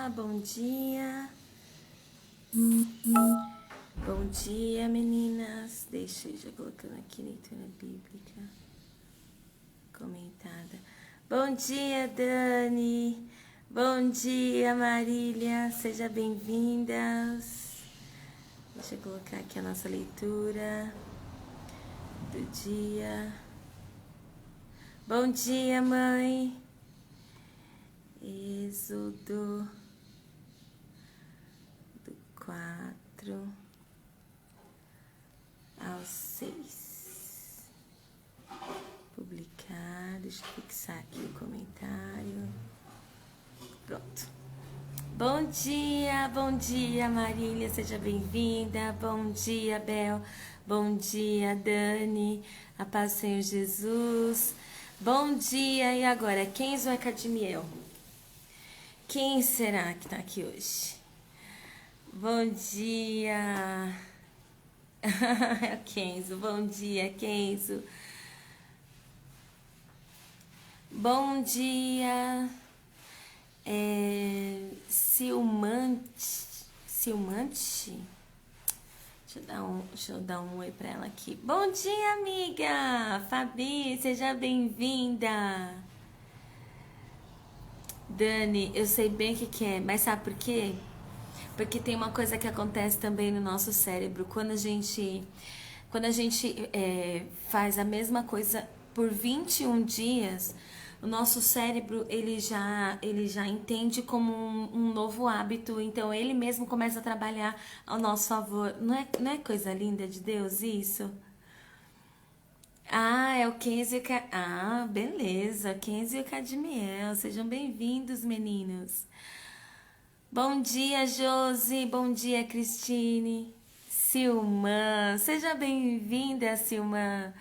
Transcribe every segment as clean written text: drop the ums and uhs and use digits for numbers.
Olá, bom dia. Bom dia, meninas. Deixa eu já colocando aqui leitura bíblica comentada. Bom dia, Dani. Bom dia, Marília. Sejam bem-vindas. Deixa eu colocar aqui a nossa leitura do dia. Bom dia, mãe. Êxodo do 4 ao 6. Publicar, deixa eu fixar aqui o comentário. Pronto. Bom dia, Marília, seja bem-vinda. Bom dia, Bel. Bom dia, Dani. A paz do Senhor Jesus. Bom dia, e agora, Kenzo ou Cadmiel? Quem será que tá aqui hoje? Bom dia. É o Kenzo. Bom dia, Kenzo. Bom dia. Silmante. Deixa eu dar um oi pra ela aqui. Bom dia, amiga. Fabi, seja bem-vinda. Dani, eu sei bem o que é, mas sabe por quê? Porque tem uma coisa que acontece também no nosso cérebro. Quando a gente faz a mesma coisa por 21 dias, o nosso cérebro ele já entende como um novo hábito. Então ele mesmo começa a trabalhar ao nosso favor. Não é coisa linda de Deus isso? Ah, é o Kenzo e o Ah, beleza. Kenzo e o Cadmiel. Sejam bem-vindos, meninos. Bom dia, Josi. Bom dia, Cristine. Silmã. Seja bem-vinda, Silmã.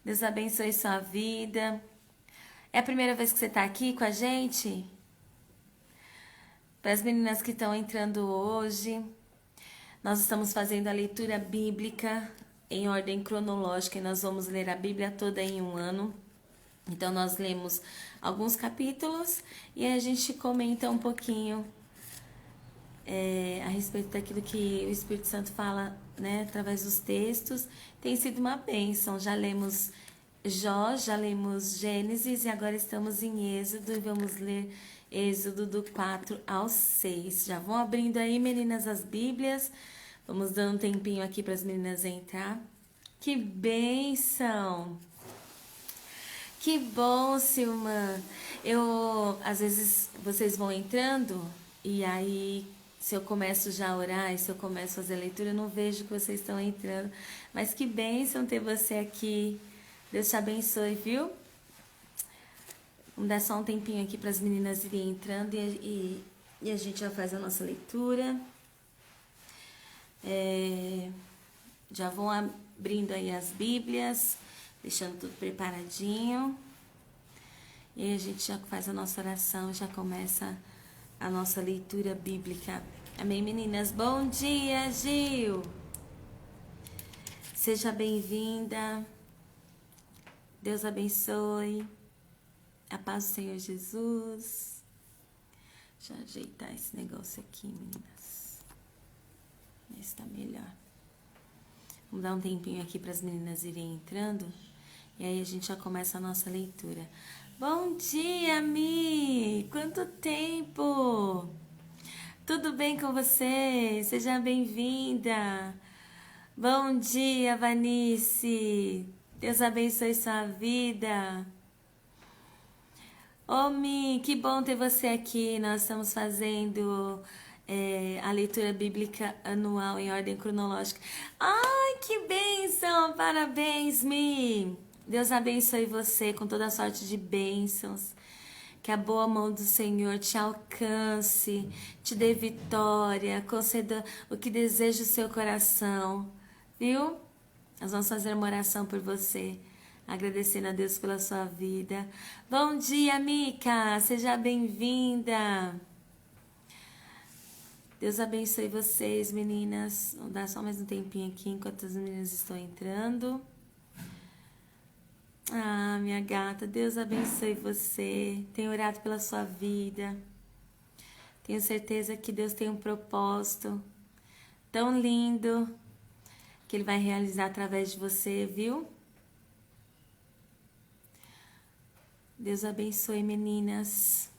Deus abençoe sua vida. É a primeira vez que você está aqui com a gente? Para as meninas que estão entrando hoje, nós estamos fazendo a leitura bíblica em ordem cronológica e nós vamos ler a Bíblia toda em um ano. Então nós lemos alguns capítulos e a gente comenta um pouquinho a respeito daquilo que o Espírito Santo fala, né, através dos textos. Tem sido uma bênção. Já lemos Jó, já lemos Gênesis e agora estamos em Êxodo e vamos ler Êxodo do 4 ao 6. Já vão abrindo aí, meninas, as Bíblias. Vamos dando um tempinho aqui para as meninas entrar. Que bênção! Que bom, Silma! Às vezes, vocês vão entrando e aí, se eu começo já a orar e se eu começo a fazer a leitura, eu não vejo que vocês estão entrando. Mas que bênção ter você aqui. Deus te abençoe, viu? Vamos dar só um tempinho aqui para as meninas irem entrando e a gente já faz a nossa leitura. Já vão abrindo aí as Bíblias, deixando tudo preparadinho. E aí a gente já faz a nossa oração, já começa a nossa leitura bíblica. Amém, meninas? Bom dia, Gil! Seja bem-vinda. Deus abençoe. A paz do Senhor Jesus. Deixa eu ajeitar esse negócio aqui, meninas. Esse tá melhor. Vamos dar um tempinho aqui para as meninas irem entrando. E aí a gente já começa a nossa leitura. Bom dia, Mi! Quanto tempo! Tudo bem com você? Seja bem-vinda! Bom dia, Vanice! Deus abençoe sua vida! Ô, Mi, que bom ter você aqui. Nós estamos fazendo a leitura bíblica anual em ordem cronológica. Ai, que bênção! Parabéns, Mi! Deus abençoe você com toda a sorte de bênçãos. Que a boa mão do Senhor te alcance, te dê vitória, conceda o que deseja o seu coração. Viu? Nós vamos fazer uma oração por você, agradecendo a Deus pela sua vida. Bom dia, Mica! Seja bem-vinda! Deus abençoe vocês, meninas. Vou dar só mais um tempinho aqui enquanto as meninas estão entrando. Ah, minha gata, Deus abençoe você. Tenho orado pela sua vida. Tenho certeza que Deus tem um propósito tão lindo que Ele vai realizar através de você, viu? Deus abençoe, meninas.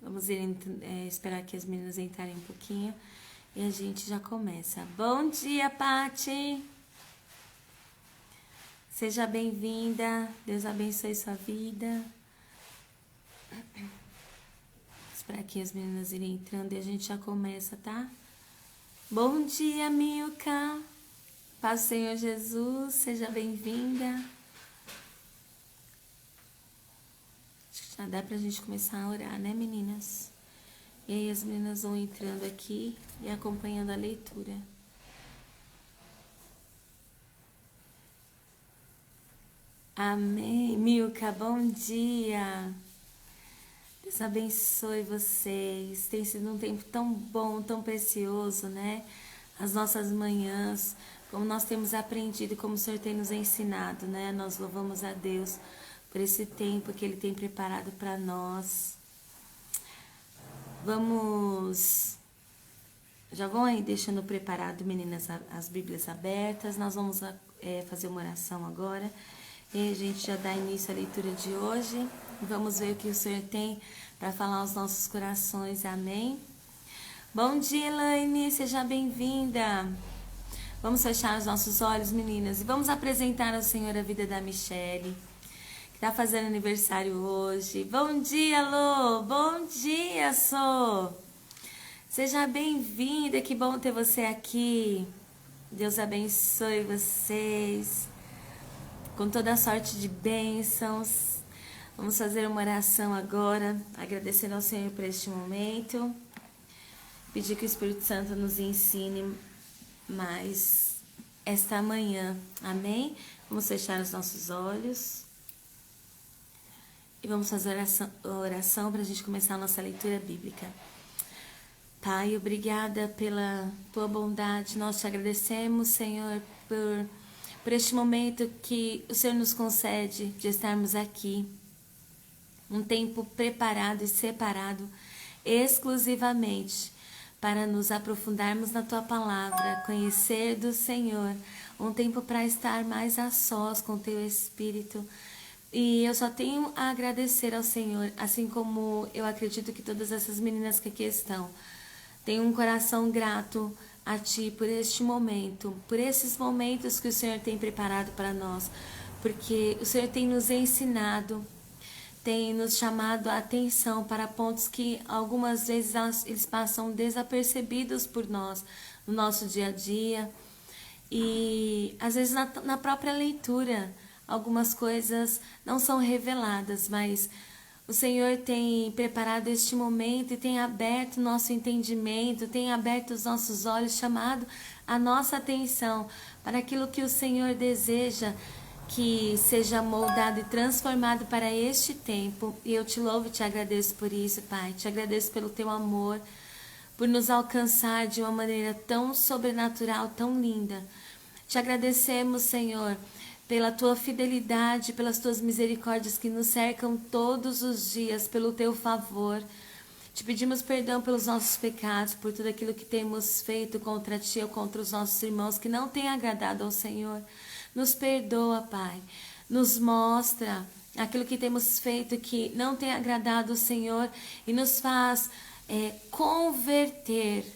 Vamos esperar que as meninas entrarem um pouquinho e a gente já começa. Bom dia, Pati! Seja bem-vinda. Deus abençoe sua vida. Esperar que as meninas irem entrando e a gente já começa, tá? Bom dia, Milka. Paz do Senhor Jesus. Seja bem-vinda. Acho que já dá pra gente começar a orar, né, meninas? E aí as meninas vão entrando aqui e acompanhando a leitura. Amém. Milka, bom dia. Deus abençoe vocês. Tem sido um tempo tão bom, tão precioso, né? As nossas manhãs, como nós temos aprendido, como o Senhor tem nos ensinado, né? Nós louvamos a Deus por esse tempo que Ele tem preparado para nós. Vamos... Já vão aí deixando preparado, meninas, as Bíblias abertas. Nós vamos fazer uma oração agora. E a gente já dá início à leitura de hoje. Vamos ver o que o Senhor tem para falar aos nossos corações. Amém? Bom dia, Elaine. Seja bem-vinda. Vamos fechar os nossos olhos, meninas. E vamos apresentar ao Senhor a vida da Michele, que está fazendo aniversário hoje. Bom dia, Lô. Bom dia, Sô. Seja bem-vinda. Que bom ter você aqui. Deus abençoe vocês com toda a sorte de bênçãos. Vamos fazer uma oração agora, agradecendo ao Senhor por este momento. Pedir que o Espírito Santo nos ensine mais esta manhã. Amém? Vamos fechar os nossos olhos. E vamos fazer oração para a gente começar a nossa leitura bíblica. Pai, obrigada pela tua bondade. Nós te agradecemos, Senhor, por este momento que o Senhor nos concede de estarmos aqui. Um tempo preparado e separado exclusivamente para nos aprofundarmos na Tua Palavra, conhecer do Senhor. Um tempo para estar mais a sós com o Teu Espírito. E eu só tenho a agradecer ao Senhor, assim como eu acredito que todas essas meninas que aqui estão têm um coração grato a Ti por este momento, por esses momentos que o Senhor tem preparado para nós, porque o Senhor tem nos ensinado, tem nos chamado a atenção para pontos que algumas vezes eles passam desapercebidos por nós, no nosso dia a dia, e às vezes na própria leitura, algumas coisas não são reveladas, mas o Senhor tem preparado este momento e tem aberto o nosso entendimento, tem aberto os nossos olhos, chamado a nossa atenção para aquilo que o Senhor deseja que seja moldado e transformado para este tempo. E eu te louvo e te agradeço por isso, Pai. Te agradeço pelo teu amor, por nos alcançar de uma maneira tão sobrenatural, tão linda. Te agradecemos, Senhor, pela tua fidelidade, pelas tuas misericórdias que nos cercam todos os dias, pelo teu favor. Te pedimos perdão pelos nossos pecados, por tudo aquilo que temos feito contra ti ou contra os nossos irmãos que não tem agradado ao Senhor. Nos perdoa, Pai. Nos mostra aquilo que temos feito que não tem agradado ao Senhor e nos faz converter,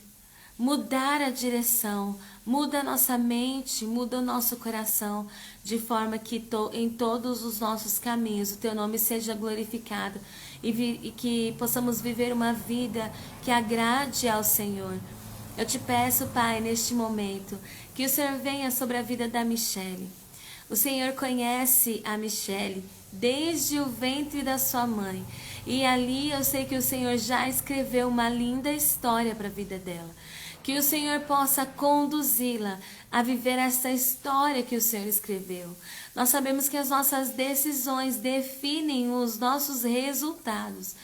mudar a direção, muda a nossa mente, muda o nosso coração, de forma que em todos os nossos caminhos o Teu nome seja glorificado e que possamos viver uma vida que agrade ao Senhor. Eu te peço, Pai, neste momento, que o Senhor venha sobre a vida da Michele. O Senhor conhece a Michele desde o ventre da sua mãe. E ali eu sei que o Senhor já escreveu uma linda história para a vida dela. Que o Senhor possa conduzi-la a viver essa história que o Senhor escreveu. Nós sabemos que as nossas decisões definem os nossos resultados.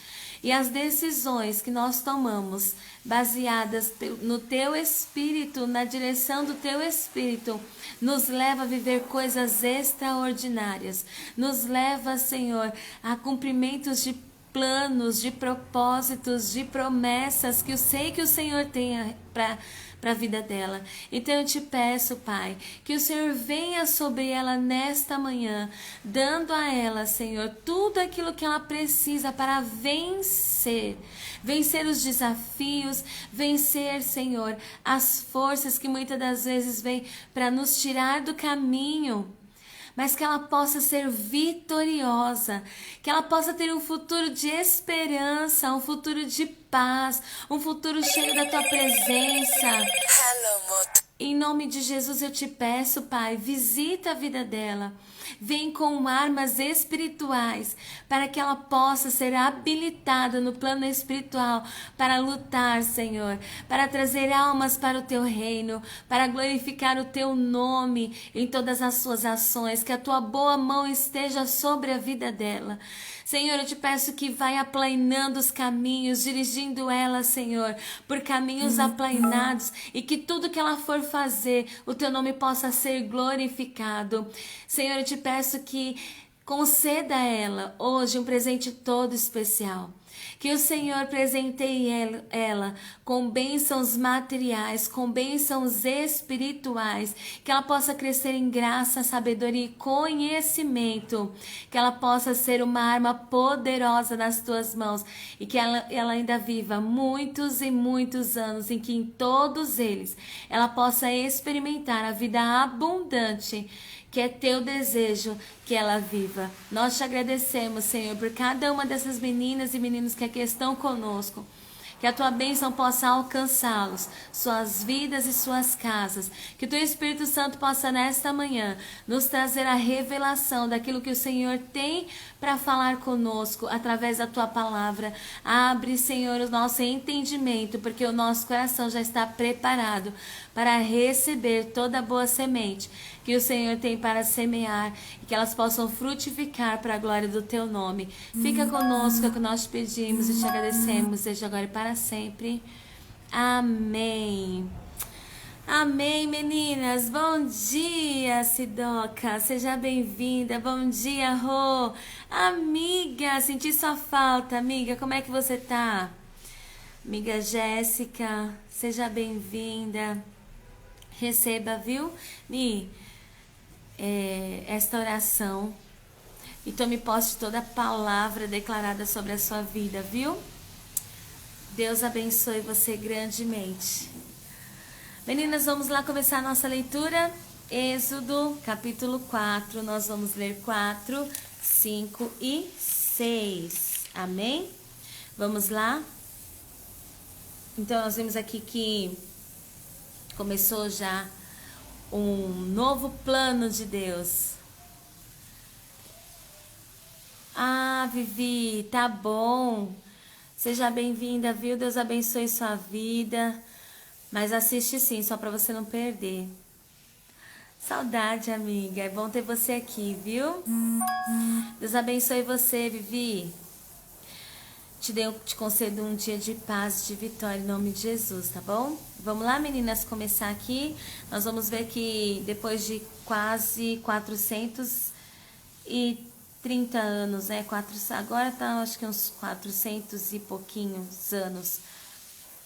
E as decisões que nós tomamos, baseadas no Teu Espírito, na direção do Teu Espírito, nos leva a viver coisas extraordinárias. Nos leva, Senhor, a cumprimentos de planos, de propósitos, de promessas que eu sei que o Senhor tem para a vida dela. Então eu te peço, Pai, que o Senhor venha sobre ela nesta manhã, dando a ela, Senhor, tudo aquilo que ela precisa para vencer. Vencer os desafios, vencer, Senhor, as forças que muitas das vezes vêm para nos tirar do caminho, mas que ela possa ser vitoriosa, que ela possa ter um futuro de esperança, um futuro de paz, um futuro cheio da tua presença. Em nome de Jesus eu te peço, Pai, visita a vida dela. Vem com armas espirituais para que ela possa ser habilitada no plano espiritual para lutar, Senhor, para trazer almas para o teu reino, para glorificar o teu nome em todas as suas ações, que a tua boa mão esteja sobre a vida dela. Senhor, eu te peço que vai aplainando os caminhos, dirigindo ela, Senhor, por caminhos aplainados, e que tudo que ela for fazer, o teu nome possa ser glorificado. Senhor, eu te peço que conceda a ela hoje um presente todo especial. Que o Senhor presenteie ela com bênçãos materiais, com bênçãos espirituais, que ela possa crescer em graça, sabedoria e conhecimento, que ela possa ser uma arma poderosa nas tuas mãos e que ela ainda viva muitos e muitos anos, em que em todos eles ela possa experimentar a vida abundante que é teu desejo que ela viva. Nós te agradecemos, Senhor, por cada uma dessas meninas e meninos que aqui estão conosco. Que a tua bênção possa alcançá-los, suas vidas e suas casas. Que o teu Espírito Santo possa nesta manhã nos trazer a revelação daquilo que o Senhor tem para falar conosco através da tua palavra. Abre, Senhor, o nosso entendimento, porque o nosso coração já está preparado para receber toda boa semente que o Senhor tem para semear e que elas possam frutificar para a glória do teu nome. Fica conosco, é o que nós te pedimos e te agradecemos desde agora e para sempre. Amém. Amém, meninas. Bom dia, Sidoca. Seja bem-vinda. Bom dia, Rô. Amiga, senti sua falta, amiga. Como é que você tá? Amiga Jéssica, seja bem-vinda. Receba, viu? Esta oração e tome posse de toda a palavra declarada sobre a sua vida, viu? Deus abençoe você grandemente. Meninas, vamos lá começar a nossa leitura. Êxodo, capítulo 4. Nós vamos ler 4, 5 e 6. Amém? Vamos lá? Então, nós vimos aqui que começou já um novo plano de Deus. Ah, Vivi, tá bom. Seja bem-vinda, viu? Deus abençoe sua vida. Mas assiste sim, só para você não perder. Saudade, amiga. É bom ter você aqui, viu? Deus abençoe você, Vivi. Te concedo um dia de paz, de vitória, em nome de Jesus, tá bom? Vamos lá, meninas, começar aqui. Nós vamos ver que depois de quase 430 anos, né? Agora tá, acho que uns 400 e pouquinhos anos,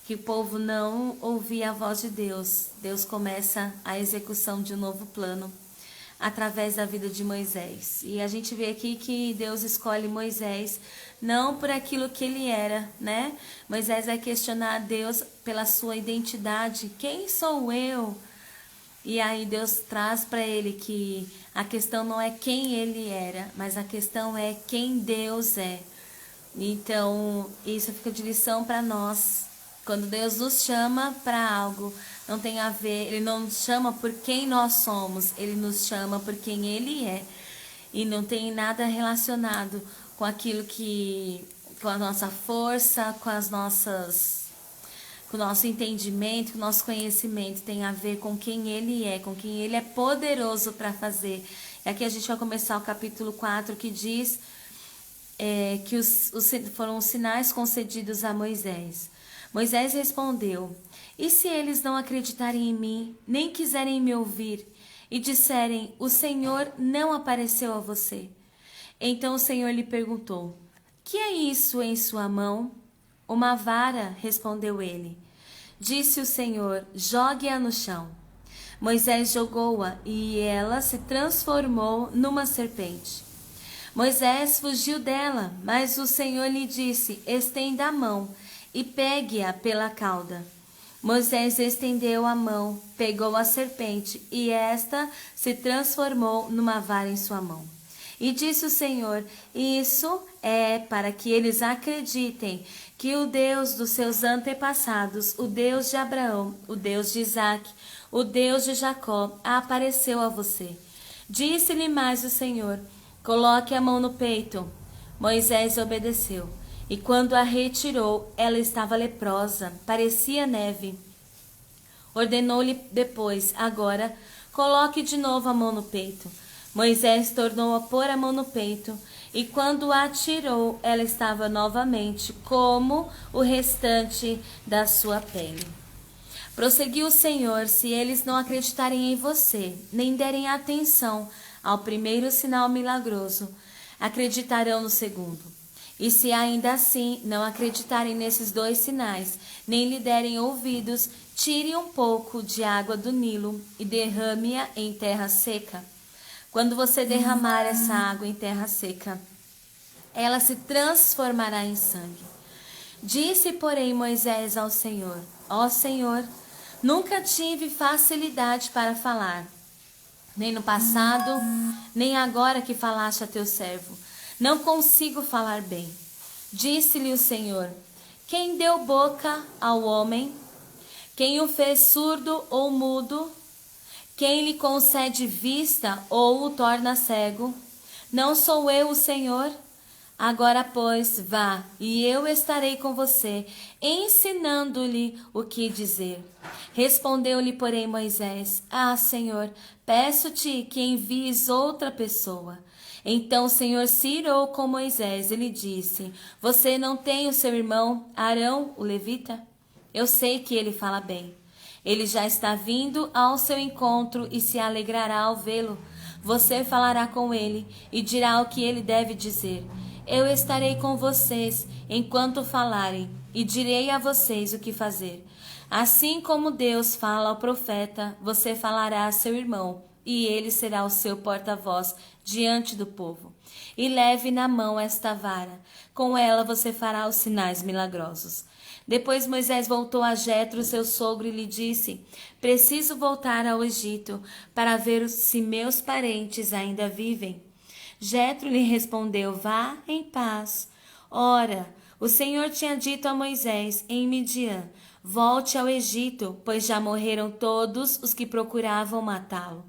que o povo não ouvia a voz de Deus. Deus começa a execução de um novo plano através da vida de Moisés. E a gente vê aqui que Deus escolhe Moisés não por aquilo que ele era, né? Moisés vai questionar a Deus pela sua identidade. Quem sou eu? E aí Deus traz para ele que a questão não é quem ele era, mas a questão é quem Deus é. Então, isso fica de lição para nós. Quando Deus nos chama para algo, não tem a ver, Ele não nos chama por quem nós somos, Ele nos chama por quem Ele é. E não tem nada relacionado com aquilo com a nossa força, com o nosso entendimento, com o nosso conhecimento. Tem a ver com quem Ele é, com quem Ele é poderoso para fazer. E aqui a gente vai começar o capítulo 4, que diz que foram os sinais concedidos a Moisés. Moisés respondeu: e se eles não acreditarem em mim, nem quiserem me ouvir, e disserem: o Senhor não apareceu a você? Então o Senhor lhe perguntou: que é isso em sua mão? Uma vara, respondeu ele. Disse o Senhor: jogue-a no chão. Moisés jogou-a e ela se transformou numa serpente. Moisés fugiu dela, mas o Senhor lhe disse: estenda a mão e pegue-a pela cauda. Moisés estendeu a mão, pegou a serpente e esta se transformou numa vara em sua mão. E disse o Senhor: isso é para que eles acreditem que o Deus dos seus antepassados, o Deus de Abraão, o Deus de Isaque, o Deus de Jacó, apareceu a você. Disse-lhe mais o Senhor: coloque a mão no peito. Moisés obedeceu. E quando a retirou, ela estava leprosa, parecia neve. Ordenou-lhe depois: agora, coloque de novo a mão no peito. Moisés tornou a pôr a mão no peito, e quando a tirou, ela estava novamente como o restante da sua pele. Prosseguiu o Senhor: se eles não acreditarem em você, nem derem atenção ao primeiro sinal milagroso, acreditarão no segundo. E se ainda assim não acreditarem nesses dois sinais, nem lhe derem ouvidos, tire um pouco de água do Nilo e derrame-a em terra seca. Quando você derramar essa água em terra seca, ela se transformará em sangue. Disse, porém, Moisés ao Senhor: ó Senhor, nunca tive facilidade para falar, nem no passado, nem agora que falaste a teu servo. Não consigo falar bem. Disse-lhe o Senhor: quem deu boca ao homem? Quem o fez surdo ou mudo? Quem lhe concede vista ou o torna cego? Não sou eu o Senhor? Agora, pois, vá, e eu estarei com você, ensinando-lhe o que dizer. Respondeu-lhe, porém, Moisés: ah, Senhor, peço-te que envies outra pessoa. Então o Senhor se irou com Moisés e lhe disse: você não tem o seu irmão Arão, o levita? Eu sei que ele fala bem. Ele já está vindo ao seu encontro e se alegrará ao vê-lo. Você falará com ele e dirá o que ele deve dizer. Eu estarei com vocês enquanto falarem e direi a vocês o que fazer. Assim como Deus fala ao profeta, você falará a seu irmão, e ele será o seu porta-voz diante do povo. E leve na mão esta vara, com ela você fará os sinais milagrosos. Depois Moisés voltou a Jetro, seu sogro, e lhe disse: preciso voltar ao Egito para ver se meus parentes ainda vivem. Jetro lhe respondeu: vá em paz. Ora, o Senhor tinha dito a Moisés em Midian: volte ao Egito, pois já morreram todos os que procuravam matá-lo.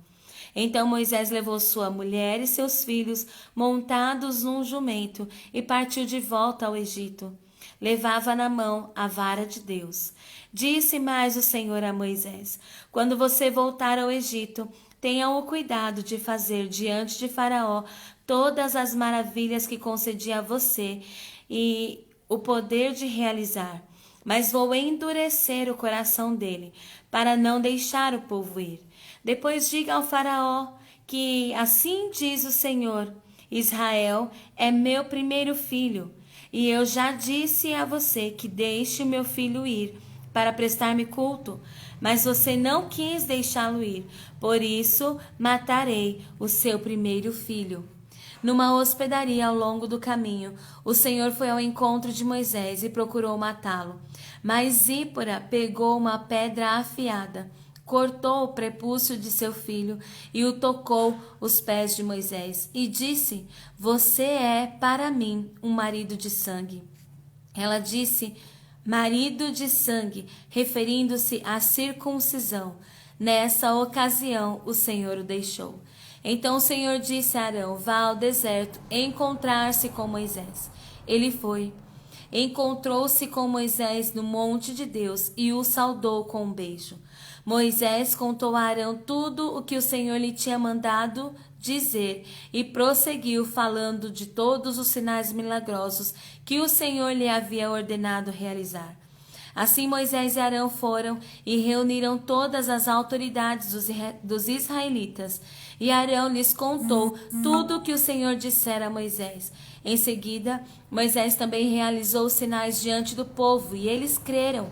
Então Moisés levou sua mulher e seus filhos montados num jumento e partiu de volta ao Egito. Levava na mão a vara de Deus. Disse mais o Senhor a Moisés: quando você voltar ao Egito, tenha o cuidado de fazer diante de Faraó todas as maravilhas que concedi a você e o poder de realizar. Mas vou endurecer o coração dele, para não deixar o povo ir. Depois diga ao Faraó que assim diz o Senhor: Israel é meu primeiro filho, e eu já disse a você que deixe o meu filho ir para prestar-me culto, mas você não quis deixá-lo ir, por isso matarei o seu primeiro filho. Numa hospedaria ao longo do caminho, o Senhor foi ao encontro de Moisés e procurou matá-lo. Mas Zípora pegou uma pedra afiada, cortou o prepúcio de seu filho e o tocou os pés de Moisés e disse: você é para mim um marido de sangue. Ela disse: marido de sangue, referindo-se à circuncisão. Nessa ocasião, o Senhor o deixou. Então o Senhor disse a Arão: vá ao deserto encontrar-se com Moisés. Ele foi. Encontrou-se com Moisés no monte de Deus e o saudou com um beijo. Moisés contou a Arão tudo o que o Senhor lhe tinha mandado dizer e prosseguiu falando de todos os sinais milagrosos que o Senhor lhe havia ordenado realizar. Assim Moisés e Arão foram e reuniram todas as autoridades dos israelitas. E Arão lhes contou tudo o que o Senhor dissera a Moisés. Em seguida, Moisés também realizou sinais diante do povo, e eles creram.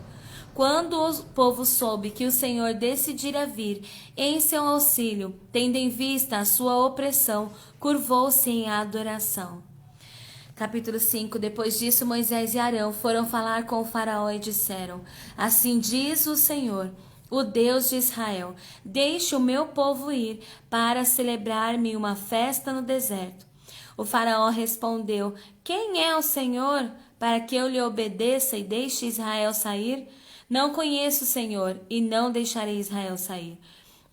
Quando o povo soube que o Senhor decidira vir em seu auxílio, tendo em vista a sua opressão, curvou-se em adoração. Capítulo 5. Depois disso, Moisés e Arão foram falar com o faraó e disseram: Assim diz o Senhor, o Deus de Israel: Deixe o meu povo ir para celebrar-me uma festa no deserto. O faraó respondeu: Quem é o Senhor para que eu lhe obedeça e deixe Israel sair? Não conheço o Senhor e não deixarei Israel sair.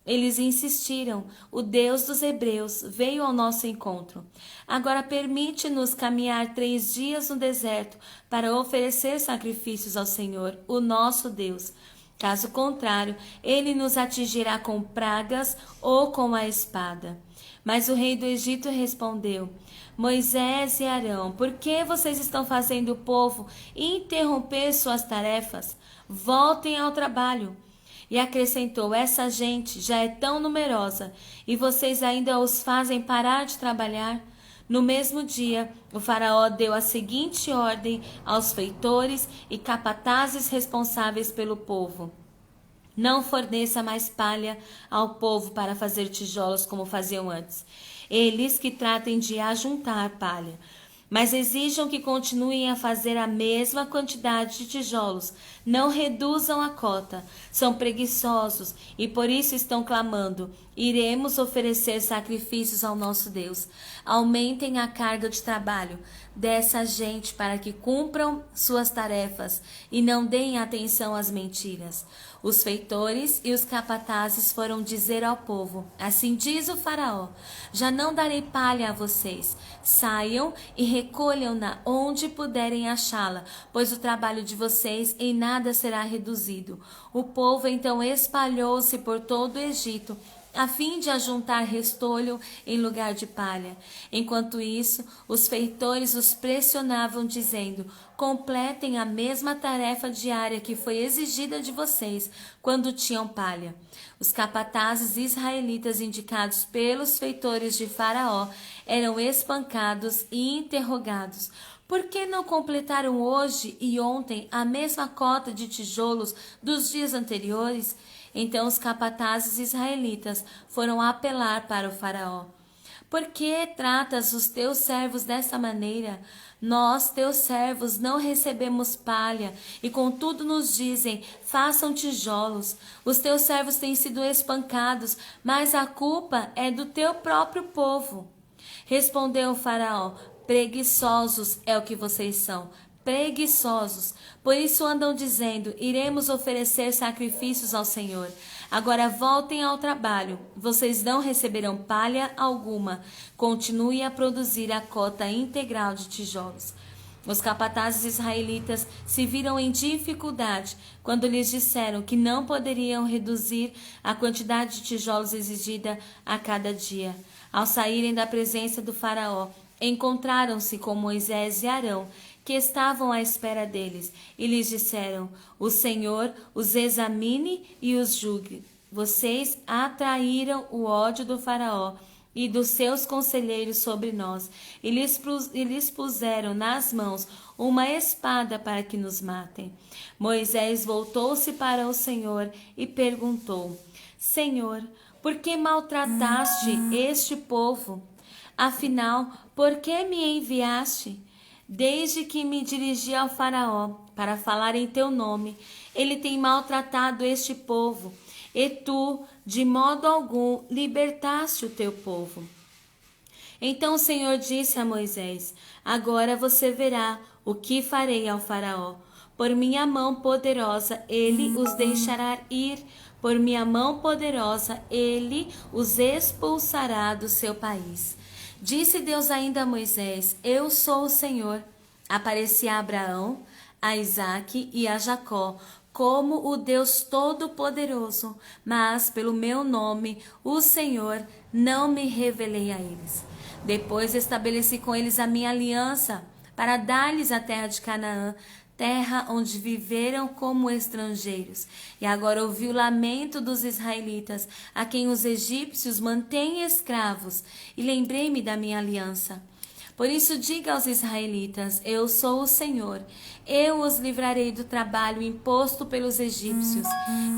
Eles insistiram: O Deus dos Hebreus veio ao nosso encontro. Agora permite-nos caminhar 3 dias no deserto para oferecer sacrifícios ao Senhor, o nosso Deus. Caso contrário, ele nos atingirá com pragas ou com a espada. Mas o rei do Egito respondeu: Moisés e Arão, por que vocês estão fazendo o povo interromper suas tarefas? Voltem ao trabalho. E acrescentou: Essa gente já é tão numerosa e vocês ainda os fazem parar de trabalhar? No mesmo dia, o faraó deu a seguinte ordem aos feitores e capatazes responsáveis pelo povo: Não forneça mais palha ao povo para fazer tijolos como faziam antes. Eles que tratem de ajuntar palha, mas exijam que continuem a fazer a mesma quantidade de tijolos. Não reduzam a cota. São preguiçosos e por isso estão clamando: Iremos oferecer sacrifícios ao nosso Deus. Aumentem a carga de trabalho dessa gente para que cumpram suas tarefas e não deem atenção às mentiras. Os feitores e os capatazes foram dizer ao povo: Assim diz o faraó: Já não darei palha a vocês. Saiam e recolham-na onde puderem achá-la, pois o trabalho de vocês em nada será reduzido. O povo então espalhou-se por todo o Egito, a fim de ajuntar restolho em lugar de palha. Enquanto isso, os feitores os pressionavam, dizendo: Completem a mesma tarefa diária que foi exigida de vocês quando tinham palha. Os capatazes israelitas indicados pelos feitores de Faraó eram espancados e interrogados: Por que não completaram hoje e ontem a mesma cota de tijolos dos dias anteriores? Então os capatazes israelitas foram apelar para o faraó: Por que tratas os teus servos dessa maneira? Nós, teus servos, não recebemos palha, e contudo nos dizem: Façam tijolos. Os teus servos têm sido espancados, mas a culpa é do teu próprio povo. Respondeu o faraó: Preguiçosos é o que vocês são. Preguiçosos. Por isso andam dizendo: Iremos oferecer sacrifícios ao Senhor. Agora voltem ao trabalho. Vocês não receberão palha alguma. Continue a produzir a cota integral de tijolos. Os capatazes israelitas se viram em dificuldade quando lhes disseram que não poderiam reduzir a quantidade de tijolos exigida a cada dia. Ao saírem da presença do faraó, encontraram-se com Moisés e Arão, que estavam à espera deles, e lhes disseram: O Senhor os examine e os julgue. Vocês atraíram o ódio do faraó e dos seus conselheiros sobre nós, e lhes puseram nas mãos uma espada para que nos matem. Moisés voltou-se para o Senhor e perguntou: Senhor, por que maltrataste este povo? Afinal, por que me enviaste? Desde que me dirigi ao faraó para falar em teu nome, ele tem maltratado este povo, e tu, de modo algum, libertaste o teu povo. Então o Senhor disse a Moisés: Agora você verá o que farei ao faraó. Por minha mão poderosa ele os deixará ir, por minha mão poderosa ele os expulsará do seu país. Disse Deus ainda a Moisés: Eu sou o Senhor. Apareci a Abraão, a Isaque e a Jacó como o Deus Todo-Poderoso, mas pelo meu nome, o Senhor, não me revelei a eles. Depois estabeleci com eles a minha aliança para dar-lhes a terra de Canaã, terra onde viveram como estrangeiros. E agora ouvi o lamento dos israelitas, a quem os egípcios mantêm escravos, e lembrei-me da minha aliança. Por isso diga aos israelitas: eu sou o Senhor. Eu os livrarei do trabalho imposto pelos egípcios.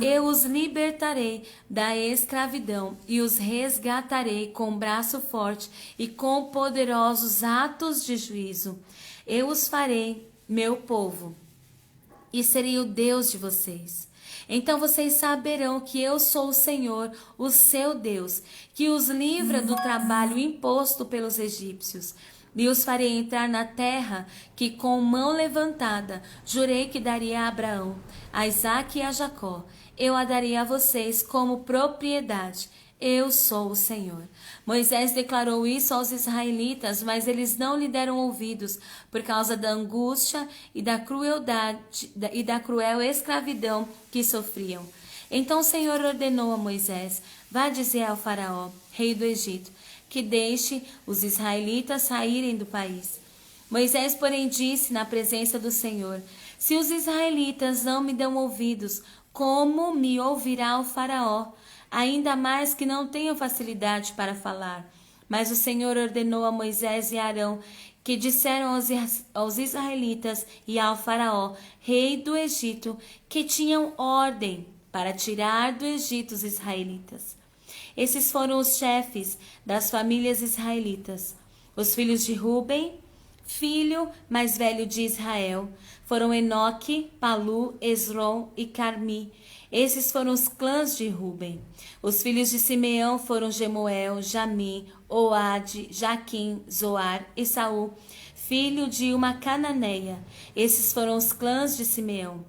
Eu os libertarei da escravidão e os resgatarei com braço forte e com poderosos atos de juízo. Eu os farei meu povo e serei o Deus de vocês. Então vocês saberão que eu sou o Senhor, o seu Deus, que os livra do trabalho imposto pelos egípcios. E os farei entrar na terra que com mão levantada jurei que daria a Abraão, a Isaque e a Jacó. Eu a daria a vocês como propriedade. Eu sou o Senhor. Moisés declarou isso aos israelitas, mas eles não lhe deram ouvidos por causa da angústia e da crueldade e da cruel escravidão que sofriam. Então o Senhor ordenou a Moisés: vá dizer ao faraó, rei do Egito, que deixe os israelitas saírem do país. Moisés, porém, disse na presença do Senhor: se os israelitas não me dão ouvidos, como me ouvirá o faraó? Ainda mais que não tenham facilidade para falar. Mas o Senhor ordenou a Moisés e Arão, que disseram aos israelitas e ao faraó, rei do Egito, que tinham ordem para tirar do Egito os israelitas. Esses foram os chefes das famílias israelitas. Os filhos de Ruben, filho mais velho de Israel, foram Enoque, Palu, Esrom e Carmi. Esses foram os clãs de Ruben. Os filhos de Simeão foram Gemuel, Jamim, Oade, Jaquim, Zoar e Saul, filho de uma cananeia. Esses foram os clãs de Simeão.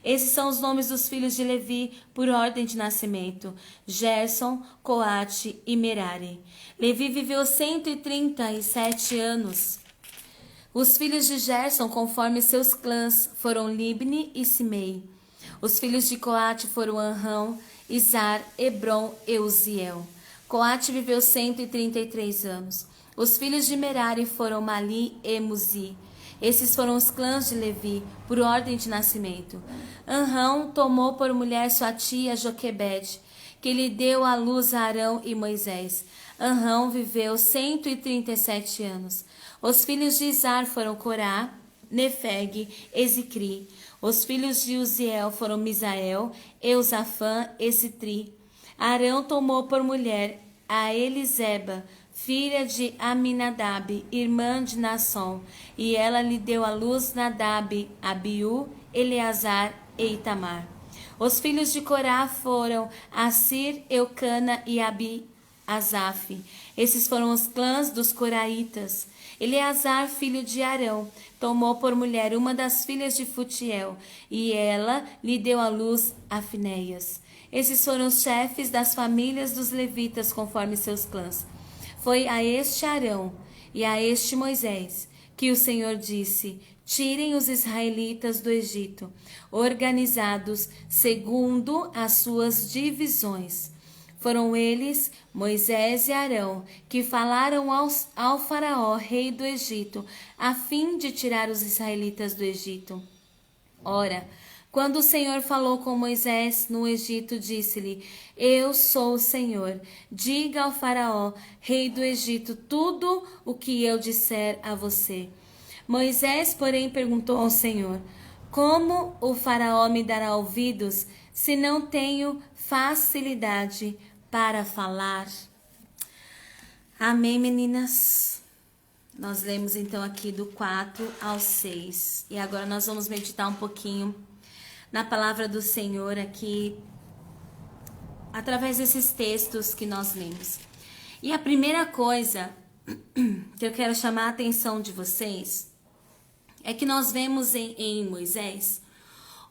Esses são os nomes dos filhos de Levi, por ordem de nascimento: Gerson, Coate e Merari. Levi viveu 137 anos. Os filhos de Gerson, conforme seus clãs, foram Libni e Simei. Os filhos de Coate foram Anrão, Izar, Hebron e Uziel. Coate viveu 133 anos. Os filhos de Merari foram Mali e Muzi. Esses foram os clãs de Levi, por ordem de nascimento. Anrão tomou por mulher sua tia Joquebede, que lhe deu à luz a Arão e Moisés. Anrão viveu 137 anos. Os filhos de Izar foram Corá, Nefeg e Zicri. Os filhos de Uziel foram Misael, Eusafã e Citri. Arão tomou por mulher a Eliseba, filha de Aminadab, irmã de Nasson, e ela lhe deu à luz Nadab, Abiú, Eleazar e Itamar. Os filhos de Corá foram Assir, Eucana e Abi-Asaf. Esses foram os clãs dos coraitas. Eleazar, filho de Arão, tomou por mulher uma das filhas de Futiel, e ela lhe deu à luz a Finéias. Esses foram os chefes das famílias dos levitas, conforme seus clãs. Foi a este Arão e a este Moisés que o Senhor disse: tirem os israelitas do Egito, organizados segundo as suas divisões. Foram eles, Moisés e Arão, que falaram ao faraó, rei do Egito, a fim de tirar os israelitas do Egito. Ora, quando o Senhor falou com Moisés no Egito, disse-lhe: eu sou o Senhor. Diga ao faraó, rei do Egito, tudo o que eu disser a você. Moisés, porém, perguntou ao Senhor: como o faraó me dará ouvidos se não tenho facilidade para falar? Amém, meninas? Nós lemos então aqui do 4 ao 6. E agora nós vamos meditar um pouquinho na palavra do Senhor aqui, através desses textos que nós lemos. E a primeira coisa que eu quero chamar a atenção de vocês é que nós vemos em Moisés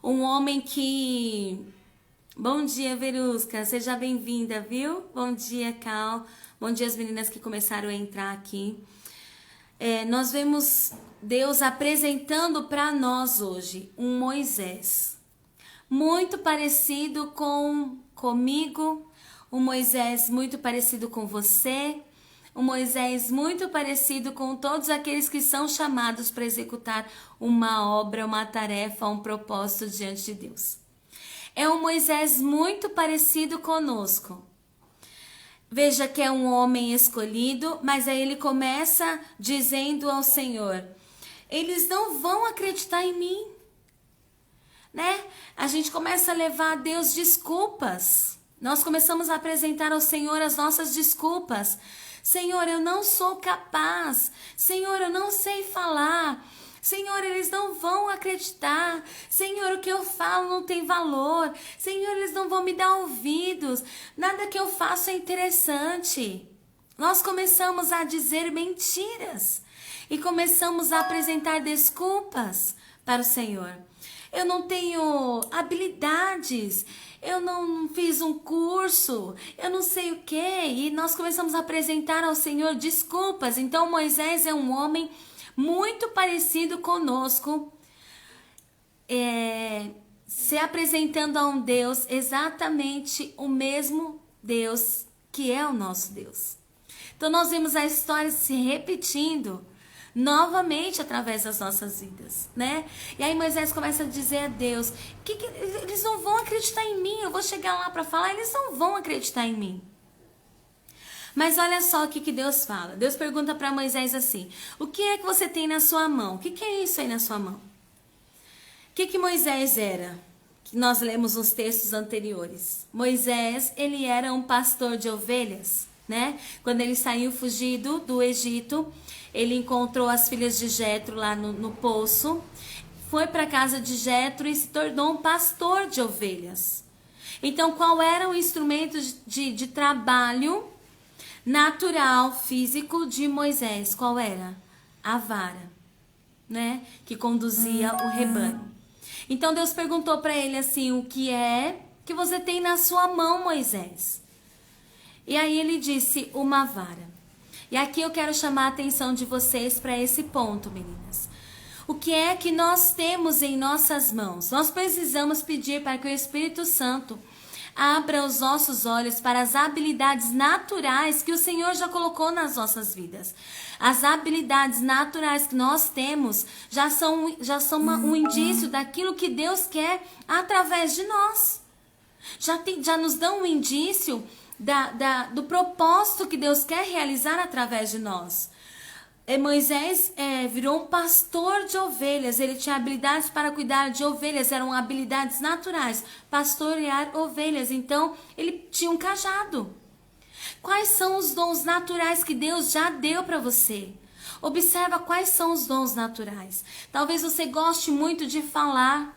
um homem que... Bom dia, Verusca, seja bem-vinda, viu? Bom dia, Cal. Bom dia, as meninas que começaram a entrar aqui. Nós vemos Deus apresentando para nós hoje um Moisés muito parecido comigo, um Moisés muito parecido com você, um Moisés muito parecido com todos aqueles que são chamados para executar uma obra, uma tarefa, um propósito diante de Deus. É um Moisés muito parecido conosco. Veja que é um homem escolhido, mas aí ele começa dizendo ao Senhor: eles não vão acreditar em mim, né? A gente começa a levar a Deus desculpas. Nós começamos a apresentar ao Senhor as nossas desculpas. Senhor, eu não sou capaz. Senhor, eu não sei falar. Senhor, eles não vão acreditar. Senhor, o que eu falo não tem valor. Senhor, eles não vão me dar ouvidos. Nada que eu faço é interessante. Nós começamos a dizer mentiras e começamos a apresentar desculpas para o Senhor. Eu não tenho habilidades, eu não fiz um curso, eu não sei o quê. E nós começamos a apresentar ao Senhor desculpas. Então Moisés é um homem muito parecido conosco, se apresentando a um Deus, exatamente o mesmo Deus que é o nosso Deus. Então nós vemos a história se repetindo novamente através das nossas vidas, né? E aí Moisés começa a dizer a Deus que eles não vão acreditar em mim, eu vou chegar lá para falar, eles não vão acreditar em mim. Mas olha só o que Deus fala. Deus pergunta para Moisés assim: o que é que você tem na sua mão? O que é isso aí na sua mão? O que Moisés era? Que nós lemos nos textos anteriores. Moisés, ele era um pastor de ovelhas, né? Quando ele saiu fugido do Egito, ele encontrou as filhas de Jetro lá no poço, foi para a casa de Jetro e se tornou um pastor de ovelhas. Então, qual era o instrumento de trabalho natural, físico de Moisés? Qual era? A vara, né? Que conduzia o rebanho. Então Deus perguntou para ele assim: o que é que você tem na sua mão, Moisés? E aí ele disse: uma vara. E aqui eu quero chamar a atenção de vocês para esse ponto, meninas. O que é que nós temos em nossas mãos? Nós precisamos pedir para que o Espírito Santo abra os nossos olhos para as habilidades naturais que o Senhor já colocou nas nossas vidas. As habilidades naturais que nós temos já são um indício daquilo que Deus quer através de nós. Já nos dão um indício do propósito que Deus quer realizar através de nós. Moisés virou um pastor de ovelhas. Ele tinha habilidades para cuidar de ovelhas, eram habilidades naturais, pastorear ovelhas. Então ele tinha um cajado. Quais são os dons naturais que Deus já deu para você? Observa quais são os dons naturais. Talvez você goste muito de falar.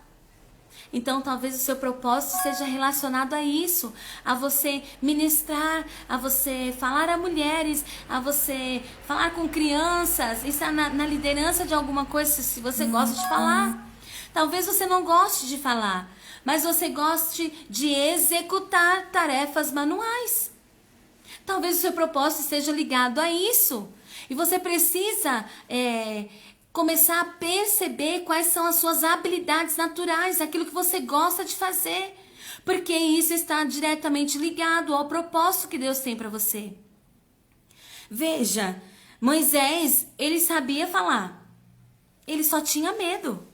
Então talvez o seu propósito seja relacionado a isso, a você ministrar, a você falar a mulheres, a você falar com crianças, estar na liderança de alguma coisa, se você gosta de falar. Talvez você não goste de falar, mas você goste de executar tarefas manuais. Talvez o seu propósito esteja ligado a isso, e você precisa começar a perceber quais são as suas habilidades naturais, aquilo que você gosta de fazer, porque isso está diretamente ligado ao propósito que Deus tem para você. Veja, Moisés, ele sabia falar, ele só tinha medo.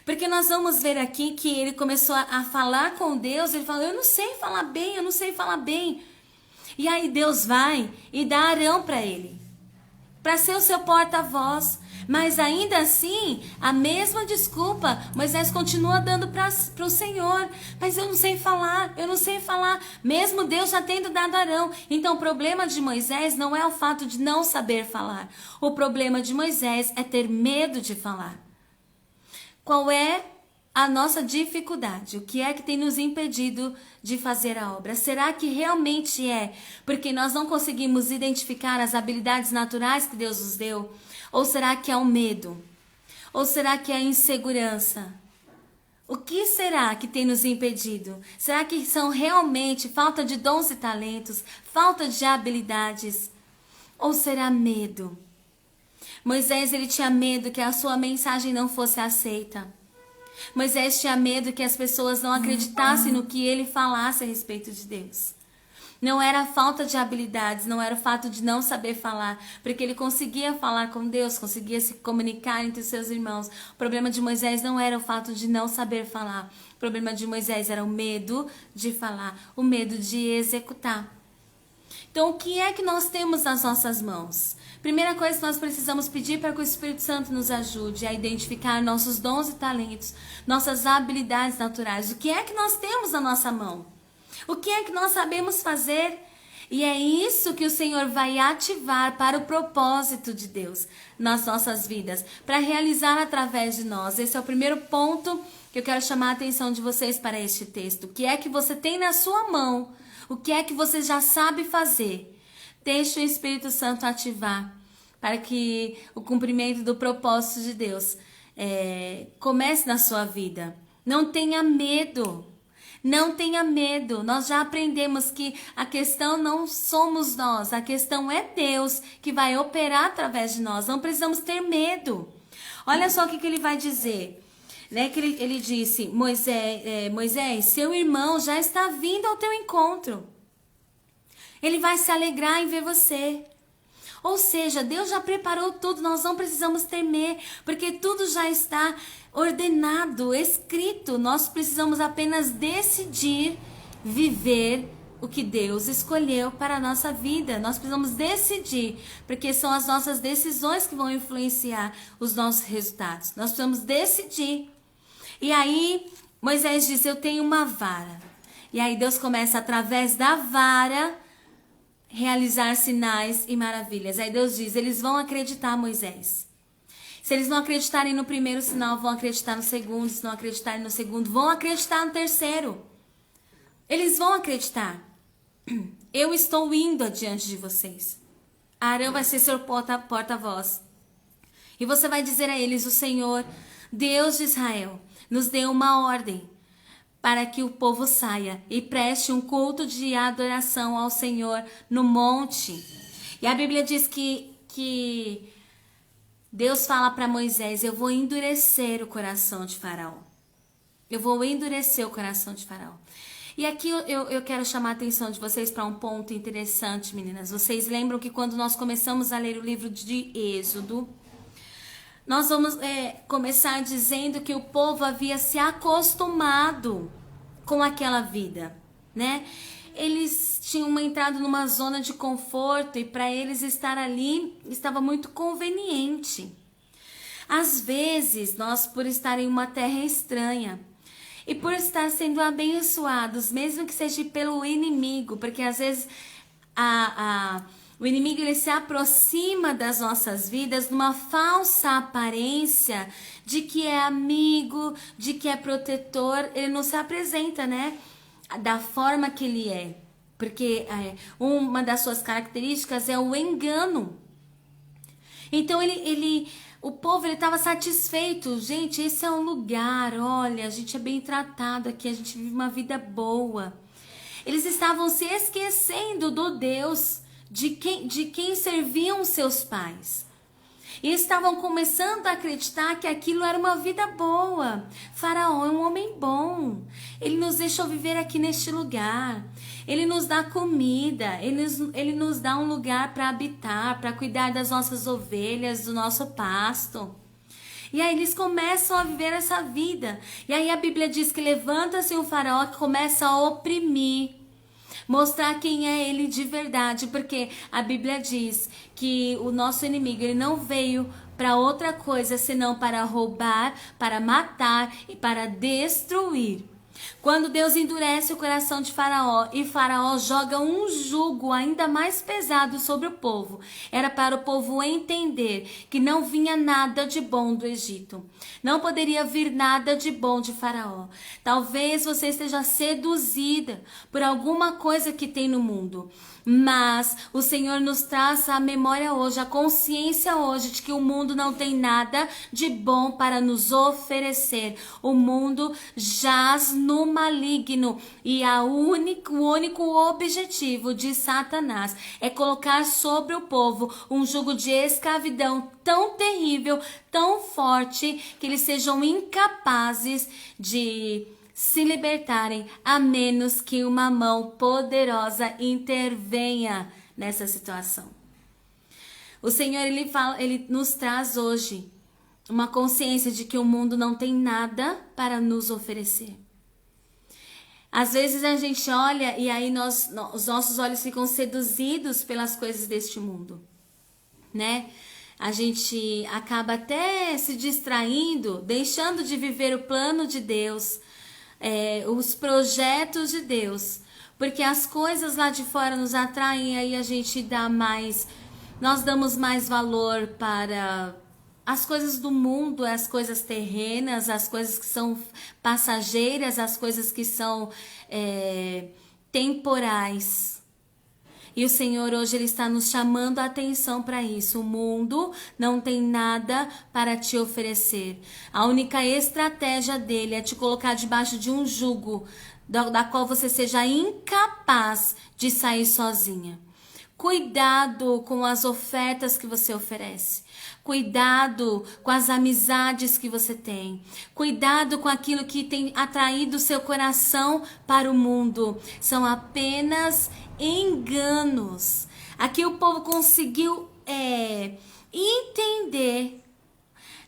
Porque nós vamos ver aqui que ele começou a falar com Deus, ele falou: eu não sei falar bem, eu não sei falar bem. E aí Deus vai e dá Arão para ele, para ser o seu porta-voz. Mas ainda assim, a mesma desculpa, Moisés continua dando para o Senhor. Mas eu não sei falar, eu não sei falar. Mesmo Deus já tendo dado Arão. Então o problema de Moisés não é o fato de não saber falar. O problema de Moisés é ter medo de falar. Qual é a nossa dificuldade? O que é que tem nos impedido de fazer a obra? Será que realmente é porque nós não conseguimos identificar as habilidades naturais que Deus nos deu? Ou será que é o medo? Ou será que é a insegurança? O que será que tem nos impedido? Será que são realmente falta de dons e talentos? Falta de habilidades? Ou será medo? Moisés, ele tinha medo que a sua mensagem não fosse aceita. Moisés tinha medo que as pessoas não acreditassem no que ele falasse a respeito de Deus. Não era a falta de habilidades, não era o fato de não saber falar, porque ele conseguia falar com Deus, conseguia se comunicar entre seus irmãos. O problema de Moisés não era o fato de não saber falar. O problema de Moisés era o medo de falar, o medo de executar. Então, o que é que nós temos nas nossas mãos? Primeira coisa que nós precisamos pedir para que o Espírito Santo nos ajude a identificar nossos dons e talentos, nossas habilidades naturais. O que é que nós temos na nossa mão? O que é que nós sabemos fazer? E é isso que o Senhor vai ativar para o propósito de Deus nas nossas vidas, para realizar através de nós. Esse é o primeiro ponto que eu quero chamar a atenção de vocês para este texto. O que é que você tem na sua mão? O que é que você já sabe fazer? Deixe o Espírito Santo ativar para que o cumprimento do propósito de Deus comece na sua vida. Não tenha medo. Não tenha medo. Nós já aprendemos que a questão não somos nós. A questão é Deus que vai operar através de nós. Não precisamos ter medo. Olha só o que ele vai dizer. Né, que ele disse, Moisés, seu irmão já está vindo ao teu encontro. Ele vai se alegrar em ver você. Ou seja, Deus já preparou tudo, nós não precisamos temer, porque tudo já está ordenado, escrito. Nós precisamos apenas decidir viver o que Deus escolheu para a nossa vida. Nós precisamos decidir, porque são as nossas decisões que vão influenciar os nossos resultados. Nós precisamos decidir. E aí, Moisés diz, eu tenho uma vara. E aí Deus começa, através da vara, realizar sinais e maravilhas. Aí Deus diz, eles vão acreditar, Moisés. Se eles não acreditarem no primeiro sinal, vão acreditar no segundo. Se não acreditarem no segundo, vão acreditar no terceiro. Eles vão acreditar. Eu estou indo adiante de vocês. Arão vai ser seu porta-voz. E você vai dizer a eles, o Senhor, Deus de Israel, nos deu uma ordem para que o povo saia e preste um culto de adoração ao Senhor no monte. E a Bíblia diz que Deus fala para Moisés, eu vou endurecer o coração de Faraó. Eu vou endurecer o coração de Faraó. E aqui eu quero chamar a atenção de vocês para um ponto interessante, meninas. Vocês lembram que quando nós começamos a ler o livro de Êxodo, nós vamos começar dizendo que o povo havia se acostumado com aquela vida, né? Eles tinham entrado numa zona de conforto e para eles estar ali estava muito conveniente. Às vezes, nós por estar em uma terra estranha e por estar sendo abençoados, mesmo que seja pelo inimigo, porque às vezes o inimigo ele se aproxima das nossas vidas numa falsa aparência de que é amigo, de que é protetor. Ele não se apresenta, né, da forma que ele é. Porque uma das suas características é o engano. Então o povo estava satisfeito. Gente, esse é um lugar, olha, a gente é bem tratado aqui, a gente vive uma vida boa. Eles estavam se esquecendo do Deus de quem serviam seus pais. E estavam começando a acreditar que aquilo era uma vida boa. Faraó é um homem bom. Ele nos deixou viver aqui neste lugar. Ele nos dá comida. Ele nos dá um lugar para habitar, para cuidar das nossas ovelhas, do nosso pasto. E aí eles começam a viver essa vida. E aí a Bíblia diz que levanta-se um faraó que começa a oprimir, mostrar quem é ele de verdade, porque a Bíblia diz que o nosso inimigo ele não veio para outra coisa senão para roubar, para matar e para destruir. Quando Deus endurece o coração de Faraó e Faraó joga um jugo ainda mais pesado sobre o povo, era para o povo entender que não vinha nada de bom do Egito. Não poderia vir nada de bom de Faraó. Talvez você esteja seduzida por alguma coisa que tem no mundo. Mas o Senhor nos traz a memória hoje, a consciência hoje de que o mundo não tem nada de bom para nos oferecer. O mundo jaz no maligno e o único objetivo de Satanás é colocar sobre o povo um jugo de escravidão tão terrível, tão forte, que eles sejam incapazes de se libertarem, a menos que uma mão poderosa intervenha nessa situação. O Senhor, ele nos traz hoje uma consciência de que o mundo não tem nada para nos oferecer. Às vezes a gente olha e aí os nossos olhos ficam seduzidos pelas coisas deste mundo, né? A gente acaba até se distraindo, deixando de viver o plano de Deus, os projetos de Deus, porque as coisas lá de fora nos atraem e aí a gente nós damos mais valor para as coisas do mundo, as coisas terrenas, as coisas que são passageiras, as coisas que são temporais. E o Senhor hoje ele está nos chamando a atenção para isso. O mundo não tem nada para te oferecer. A única estratégia dele é te colocar debaixo de um jugo da qual você seja incapaz de sair sozinha. Cuidado com as ofertas que você oferece. Cuidado com as amizades que você tem. Cuidado com aquilo que tem atraído o seu coração para o mundo. São apenas enganos. Aqui o povo conseguiu entender.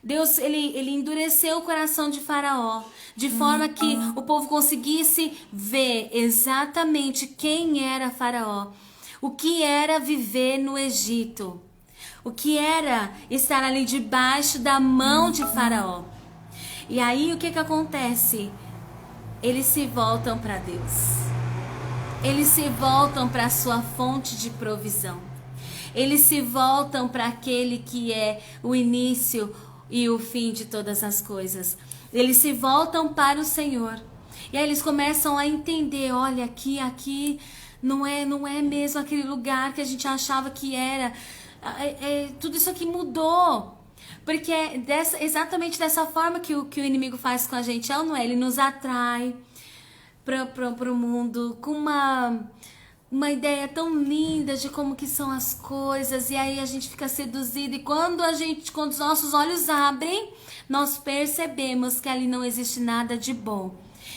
Deus ele endureceu o coração de Faraó, de forma que o povo conseguisse ver exatamente quem era Faraó. O que era viver no Egito? O que era estar ali debaixo da mão de Faraó? E aí o que acontece? Eles se voltam para Deus. Eles se voltam para a sua fonte de provisão. Eles se voltam para aquele que é o início e o fim de todas as coisas. Eles se voltam para o Senhor. E aí eles começam a entender, olha, aqui não é mesmo aquele lugar que a gente achava que era. Tudo isso aqui mudou. Porque é exatamente dessa forma que o inimigo faz com a gente, não é? Ele nos atrai para o mundo com uma ideia tão linda de como que são as coisas, e aí a gente fica seduzido, e quando os nossos olhos abrem, nós percebemos que ali não existe nada de bom,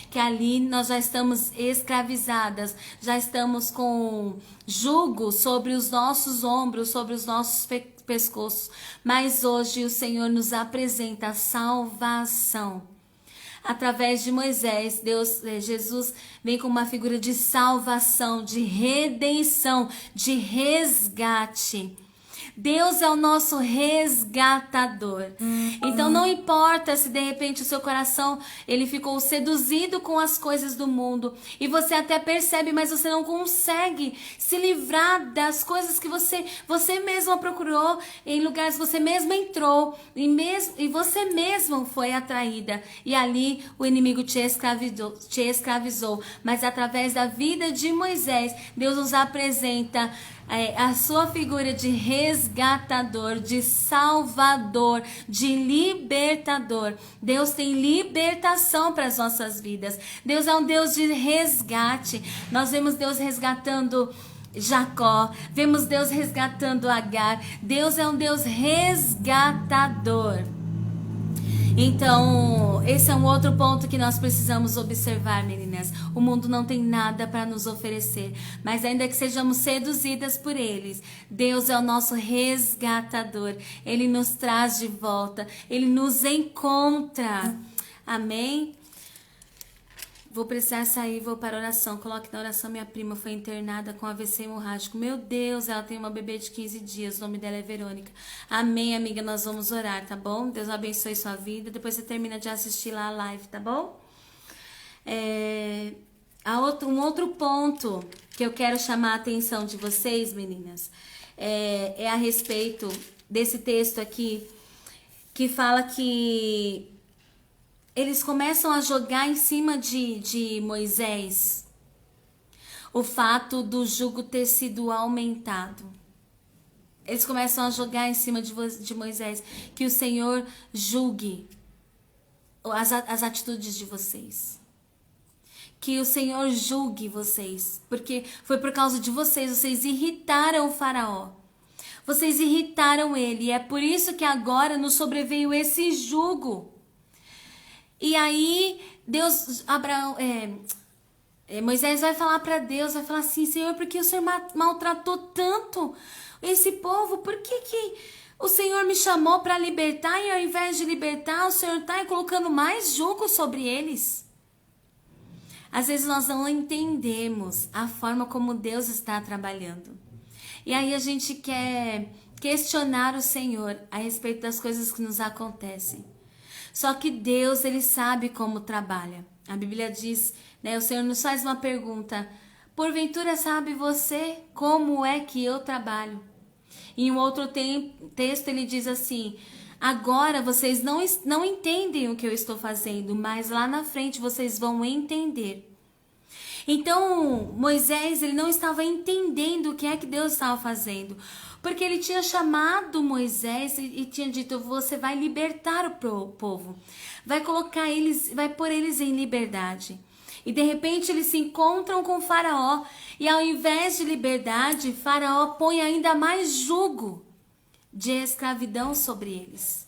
que ali nós já estamos escravizadas, já estamos com jugo sobre os nossos ombros, sobre os nossos pescoços. Mas hoje o Senhor nos apresenta a salvação. Através de Moisés, Jesus vem com uma figura de salvação, de redenção, de resgate. Deus é o nosso resgatador. Então não importa se de repente o seu coração ele ficou seduzido com as coisas do mundo e você até percebe, mas você não consegue se livrar das coisas que você mesma procurou, em lugares que você mesma entrou e você mesma foi atraída, e ali o inimigo te escravizou. Mas através da vida de Moisés, Deus nos apresenta a sua figura de resgatador, de salvador, de libertador. Deus tem libertação para as nossas vidas. Deus é um Deus de resgate. Nós vemos Deus resgatando Jacó, vemos Deus resgatando Agar. Deus é um Deus resgatador. Então, esse é um outro ponto que nós precisamos observar, meninas. O mundo não tem nada para nos oferecer, mas ainda que sejamos seduzidas por eles, Deus é o nosso resgatador. Ele nos traz de volta, Ele nos encontra. Amém? Vou precisar sair, vou para a oração. Coloque na oração, minha prima foi internada com AVC hemorrágico. Meu Deus, ela tem uma bebê de 15 dias, o nome dela é Verônica. Amém, amiga, nós vamos orar, tá bom? Deus abençoe sua vida. Depois você termina de assistir lá a live, tá bom? Um outro ponto que eu quero chamar a atenção de vocês, meninas, é a respeito desse texto aqui, que fala que eles começam a jogar em cima de Moisés o fato do jugo ter sido aumentado. Eles começam a jogar em cima de Moisés que o Senhor julgue as atitudes de vocês. Que o Senhor julgue vocês, porque foi por causa de vocês irritaram o Faraó. Vocês irritaram ele, e é por isso que agora nos sobreveio esse jugo. E aí Moisés vai falar para Deus, vai falar assim: Senhor, por que o Senhor maltratou tanto esse povo? Por que o Senhor me chamou para libertar e ao invés de libertar, o Senhor está colocando mais jugo sobre eles? Às vezes nós não entendemos a forma como Deus está trabalhando. E aí a gente quer questionar o Senhor a respeito das coisas que nos acontecem. Só que Deus, Ele sabe como trabalha. A Bíblia diz, né, o Senhor nos faz uma pergunta: porventura sabe você como é que eu trabalho? Em um outro texto ele diz assim: agora vocês não entendem o que eu estou fazendo, mas lá na frente vocês vão entender. Então Moisés, ele não estava entendendo o que é que Deus estava fazendo, porque ele tinha chamado Moisés e tinha dito: você vai libertar o povo, vai colocar eles, vai pôr eles em liberdade. E de repente eles se encontram com Faraó, e ao invés de liberdade, Faraó põe ainda mais jugo de escravidão sobre eles.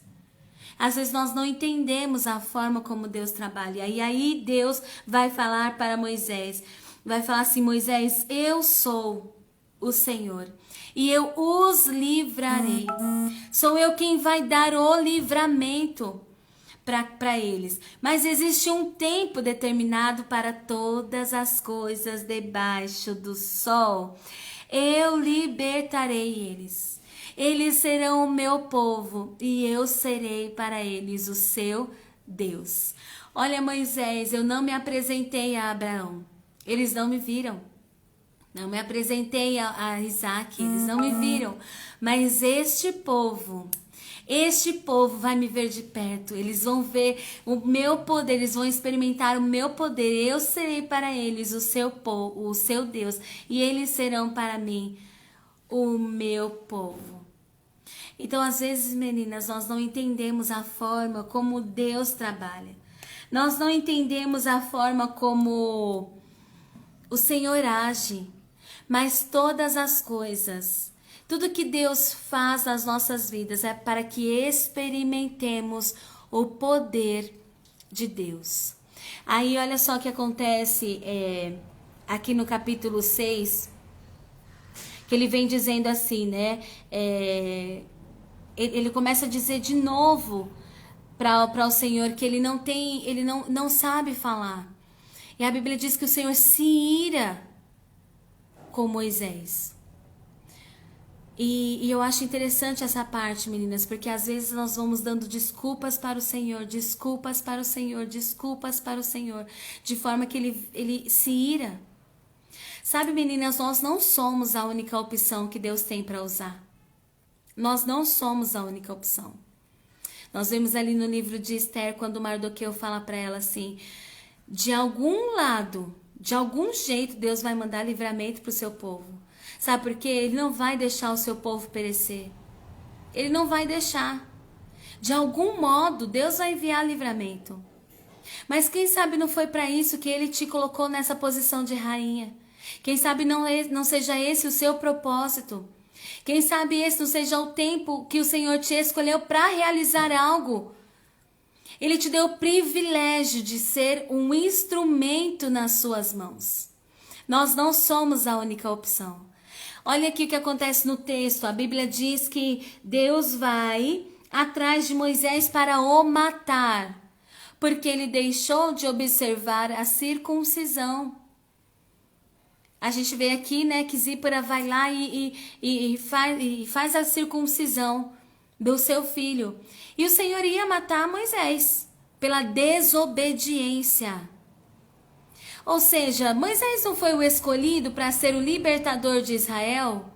Às vezes nós não entendemos a forma como Deus trabalha. E aí Deus vai falar para Moisés, vai falar assim: Moisés, eu sou o Senhor e eu os livrarei. Sou eu quem vai dar o livramento para eles. Mas existe um tempo determinado para todas as coisas debaixo do sol. Eu libertarei eles. Eles serão o meu povo e eu serei para eles o seu Deus. Olha, Moisés, eu não me apresentei a Abraão. Eles não me viram. Não me apresentei a Isaac. Eles não me viram. Mas este povo vai me ver de perto. Eles vão ver o meu poder. Eles vão experimentar o meu poder. Eu serei para eles o seu povo, o seu Deus. E eles serão para mim o meu povo. Então, às vezes, meninas, nós não entendemos a forma como Deus trabalha. Nós não entendemos a forma como o Senhor age. Mas todas as coisas, tudo que Deus faz nas nossas vidas é para que experimentemos o poder de Deus. Aí, olha só o que acontece aqui no capítulo 6, que ele vem dizendo assim, né? Ele começa a dizer de novo para o Senhor que ele não sabe falar. E a Bíblia diz que o Senhor se ira com Moisés. E eu acho interessante essa parte, meninas, porque às vezes nós vamos dando desculpas para o Senhor, desculpas para o Senhor, desculpas para o Senhor, de forma que ele se ira. Sabe, meninas, nós não somos a única opção que Deus tem para usar. Nós não somos a única opção. Nós vemos ali no livro de Esther, quando Mardoqueu fala para ela assim: de algum lado, de algum jeito, Deus vai mandar livramento para o seu povo. Sabe por quê? Ele não vai deixar o seu povo perecer. Ele não vai deixar. De algum modo, Deus vai enviar livramento. Mas quem sabe não foi para isso que ele te colocou nessa posição de rainha. Quem sabe não seja esse o seu propósito. Quem sabe esse não seja o tempo que o Senhor te escolheu para realizar algo. Ele te deu o privilégio de ser um instrumento nas suas mãos. Nós não somos a única opção. Olha aqui o que acontece no texto. A Bíblia diz que Deus vai atrás de Moisés para o matar, porque ele deixou de observar a circuncisão. A gente vê aqui, né, que Zípora vai lá e faz a circuncisão do seu filho. E o Senhor ia matar Moisés pela desobediência. Ou seja, Moisés não foi o escolhido para ser o libertador de Israel?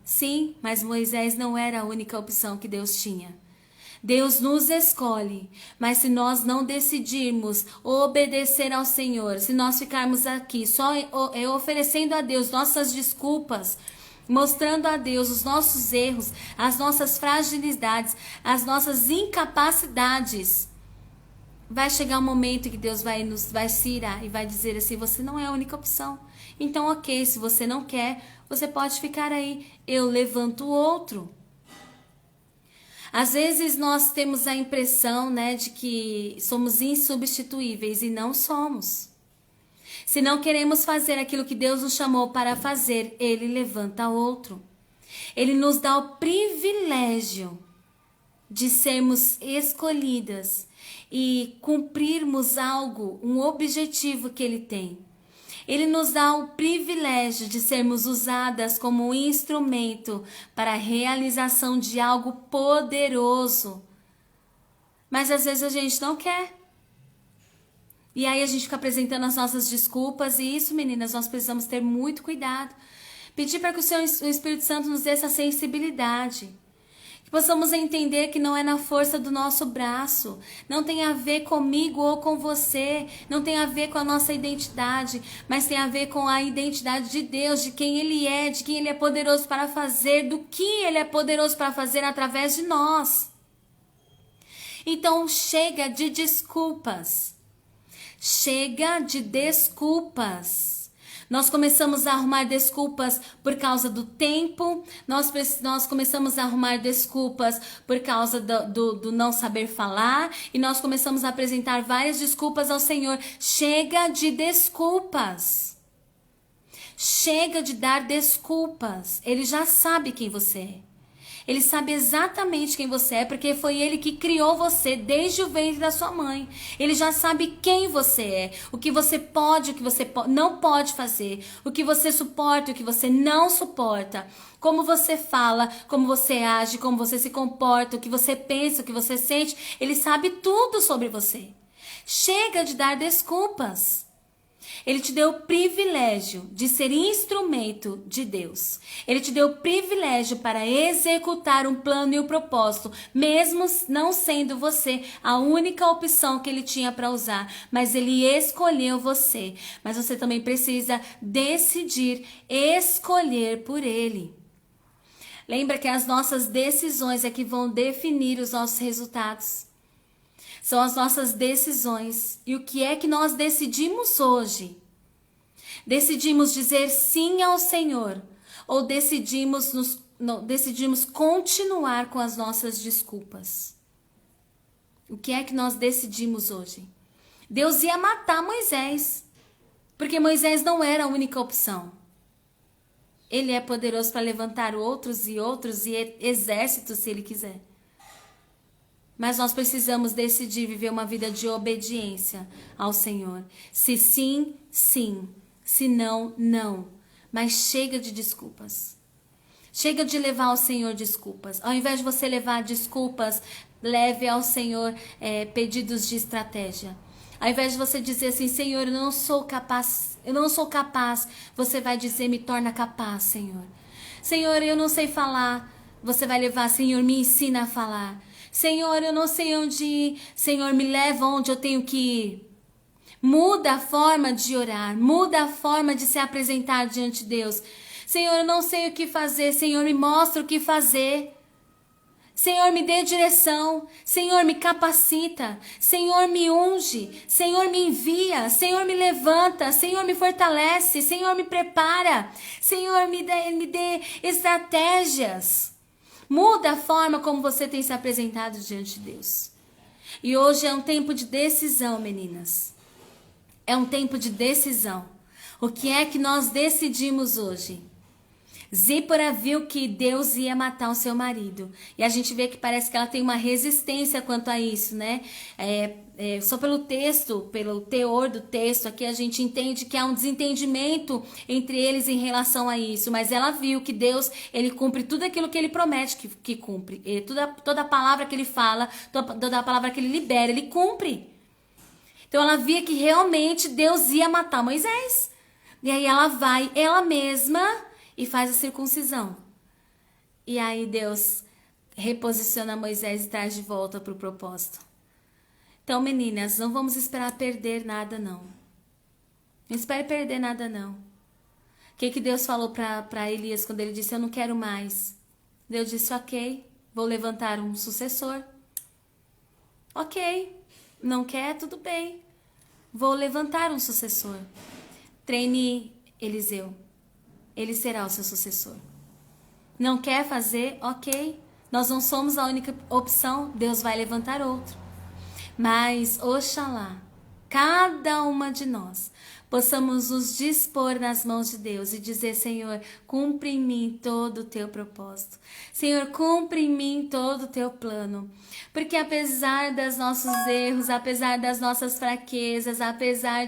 Sim, mas Moisés não era a única opção que Deus tinha. Deus nos escolhe, mas se nós não decidirmos obedecer ao Senhor, se nós ficarmos aqui só oferecendo a Deus nossas desculpas, mostrando a Deus os nossos erros, as nossas fragilidades, as nossas incapacidades, vai chegar um momento que Deus vai se irar e vai dizer assim: você não é a única opção. Então, ok, se você não quer, você pode ficar aí. Eu levanto outro. Às vezes nós temos a impressão, né, de que somos insubstituíveis e não somos. Se não queremos fazer aquilo que Deus nos chamou para fazer, Ele levanta outro. Ele nos dá o privilégio de sermos escolhidas e cumprirmos algo, um objetivo que Ele tem. Ele nos dá o privilégio de sermos usadas como um instrumento para a realização de algo poderoso. Mas às vezes a gente não quer. E aí a gente fica apresentando as nossas desculpas. E isso, meninas, nós precisamos ter muito cuidado. Pedir para que o Espírito Santo nos dê essa sensibilidade. Que possamos entender que não é na força do nosso braço. Não tem a ver comigo ou com você. Não tem a ver com a nossa identidade. Mas tem a ver com a identidade de Deus, de quem Ele é, de quem Ele é poderoso para fazer, do que Ele é poderoso para fazer através de nós. Então chega de desculpas. Chega de desculpas. Nós começamos a arrumar desculpas por causa do tempo. Nós começamos a arrumar desculpas por causa do não saber falar. E nós começamos a apresentar várias desculpas ao Senhor. Chega de desculpas. Chega de dar desculpas. Ele já sabe quem você é. Ele sabe exatamente quem você é, porque foi Ele que criou você desde o ventre da sua mãe. Ele já sabe quem você é, o que você pode, o que você não pode fazer, o que você suporta, o que você não suporta, como você fala, como você age, como você se comporta, o que você pensa, o que você sente. Ele sabe tudo sobre você. Chega de dar desculpas. Ele te deu o privilégio de ser instrumento de Deus. Ele te deu o privilégio para executar um plano e um propósito, mesmo não sendo você a única opção que Ele tinha para usar. Mas Ele escolheu você. Mas você também precisa decidir escolher por Ele. Lembra que as nossas decisões é que vão definir os nossos resultados. São as nossas decisões. E o que é que nós decidimos hoje? Decidimos dizer sim ao Senhor? Ou decidimos continuar com as nossas desculpas? O que é que nós decidimos hoje? Deus ia matar Moisés. Porque Moisés não era a única opção. Ele é poderoso para levantar outros e exércitos se Ele quiser. Mas nós precisamos decidir viver uma vida de obediência ao Senhor. Se sim, sim. Se não, não. Mas chega de desculpas. Chega de levar ao Senhor desculpas. Ao invés de você levar desculpas, leve ao Senhor pedidos de estratégia. Ao invés de você dizer assim, Senhor, eu não sou capaz, você vai dizer, me torna capaz, Senhor. Senhor, eu não sei falar, você vai levar, Senhor, me ensina a falar. Senhor, eu não sei onde ir. Senhor, me leva onde eu tenho que ir. Muda a forma de orar. Muda a forma de se apresentar diante de Deus. Senhor, eu não sei o que fazer. Senhor, me mostra o que fazer. Senhor, me dê direção. Senhor, me capacita. Senhor, me unge. Senhor, me envia. Senhor, me levanta. Senhor, me fortalece. Senhor, me prepara. Senhor, me dê estratégias. Muda a forma como você tem se apresentado diante de Deus. E hoje é um tempo de decisão, meninas. É um tempo de decisão. O que é que nós decidimos hoje? Zípora viu que Deus ia matar o seu marido. E a gente vê que parece que ela tem uma resistência quanto a isso, né? Só pelo texto, pelo teor do texto aqui, a gente entende que há um desentendimento entre eles em relação a isso. Mas ela viu que Deus, Ele cumpre tudo aquilo que Ele promete que cumpre. Toda a palavra que Ele fala, toda a palavra que Ele libera, Ele cumpre. Então ela via que realmente Deus ia matar Moisés. E aí ela vai, ela mesma, e faz a circuncisão. E aí Deus reposiciona Moisés e traz de volta para o propósito. Então, meninas, não vamos esperar perder nada, não. Não espere perder nada, não. O que Deus falou para Elias quando ele disse, eu não quero mais? Deus disse, ok, vou levantar um sucessor. Ok, não quer? Tudo bem. Vou levantar um sucessor. Treine Eliseu. Ele será o seu sucessor. Não quer fazer? Ok. Nós não somos a única opção, Deus vai levantar outro. Mas, oxalá, cada uma de nós possamos nos dispor nas mãos de Deus e dizer: Senhor, cumpre em mim todo o teu propósito. Senhor, cumpre em mim todo o teu plano. Porque apesar dos nossos erros, apesar das nossas fraquezas, apesar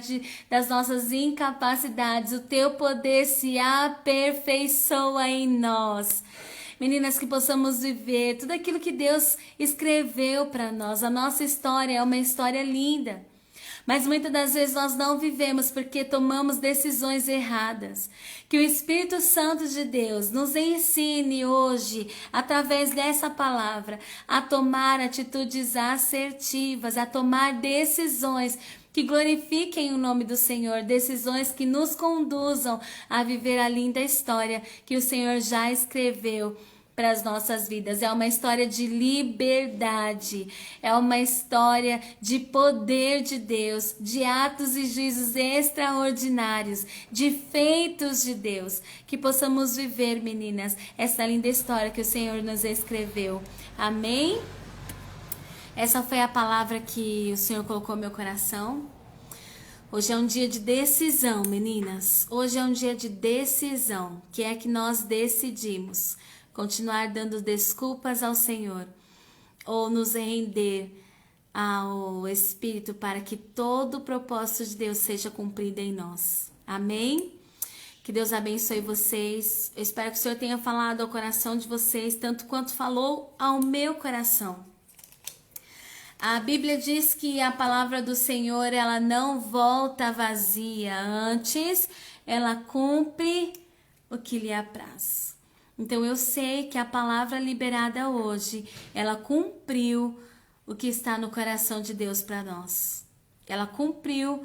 das nossas incapacidades, o teu poder se aperfeiçoa em nós. Meninas, que possamos viver tudo aquilo que Deus escreveu para nós. A nossa história é uma história linda. Mas muitas das vezes nós não vivemos porque tomamos decisões erradas. Que o Espírito Santo de Deus nos ensine hoje, através dessa palavra, a tomar atitudes assertivas, a tomar decisões que glorifiquem o nome do Senhor, decisões que nos conduzam a viver a linda história que o Senhor já escreveu para as nossas vidas. É uma história de liberdade, é uma história de poder de Deus, de atos e juízos extraordinários, de feitos de Deus, que possamos viver, meninas, essa linda história que o Senhor nos escreveu. Amém? Essa foi a palavra que o Senhor colocou no meu coração. Hoje é um dia de decisão, meninas. Hoje é um dia de decisão, que é que nós decidimos continuar dando desculpas ao Senhor ou nos render ao Espírito para que todo o propósito de Deus seja cumprido em nós. Amém? Que Deus abençoe vocês. Eu espero que o Senhor tenha falado ao coração de vocês, tanto quanto falou ao meu coração. A Bíblia diz que a palavra do Senhor, ela não volta vazia, antes ela cumpre o que lhe apraz. Então eu sei que a palavra liberada hoje, ela cumpriu o que está no coração de Deus para nós. Ela cumpriu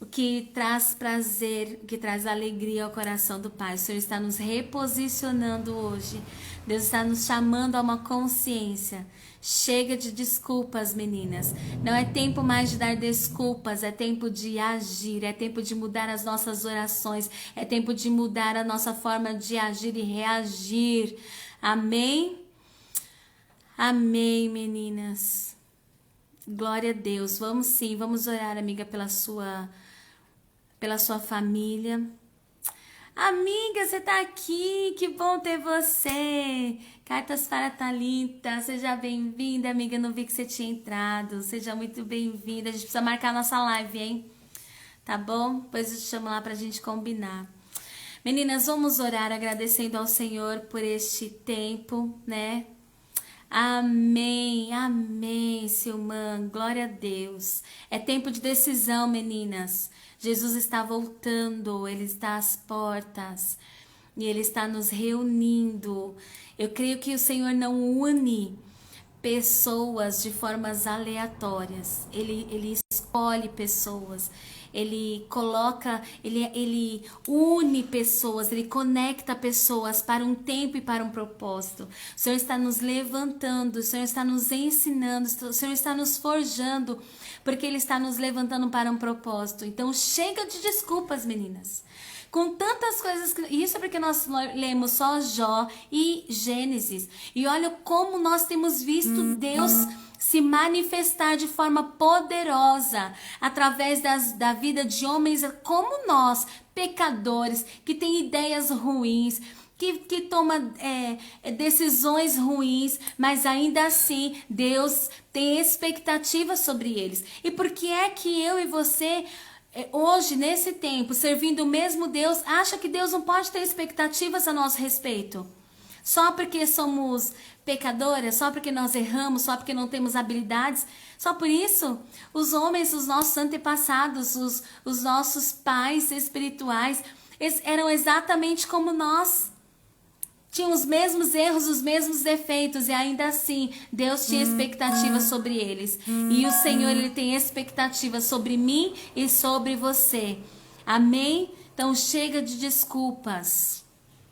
o que traz prazer, o que traz alegria ao coração do Pai. O Senhor está nos reposicionando hoje. Deus está nos chamando a uma consciência. Chega de desculpas, meninas. Não é tempo mais de dar desculpas, é tempo de agir, é tempo de mudar as nossas orações, é tempo de mudar a nossa forma de agir e reagir. Amém? Amém, meninas. Glória a Deus. Vamos sim, vamos orar, amiga, pela sua família. Amiga, você tá aqui, que bom ter você. Cartas para Thalita, seja bem-vinda, amiga, não vi que você tinha entrado. Seja muito bem-vinda, a gente precisa marcar a nossa live, hein? Tá bom? Depois eu te chamo lá pra gente combinar. Meninas, vamos orar agradecendo ao Senhor por este tempo, né? Amém, amém, Silman, glória a Deus. É tempo de decisão, meninas. Jesus está voltando, Ele está às portas e Ele está nos reunindo. Eu creio que o Senhor não une pessoas de formas aleatórias. Ele escolhe pessoas. Ele coloca, ele une pessoas, ele conecta pessoas para um tempo e para um propósito. O Senhor está nos levantando, o Senhor está nos ensinando, o Senhor está nos forjando, porque Ele está nos levantando para um propósito. Então chega de desculpas, meninas. Com tantas coisas, isso é porque nós lemos só Jó e Gênesis. E olha como nós temos visto Deus se manifestar de forma poderosa através da vida de homens como nós, pecadores, que têm ideias ruins, que toma decisões ruins, mas ainda assim Deus tem expectativas sobre eles. E por que é que eu e você, hoje, nesse tempo, servindo o mesmo Deus, acha que Deus não pode ter expectativas a nosso respeito? Só porque somos pecadoras, só porque nós erramos, só porque não temos habilidades, só por isso, os homens, os nossos antepassados, os nossos pais espirituais, eles eram exatamente como nós. Tinham os mesmos erros, os mesmos defeitos, e ainda assim, Deus tinha expectativas sobre eles. E o Senhor, Ele tem expectativas sobre mim e sobre você. Amém? Então, chega de desculpas.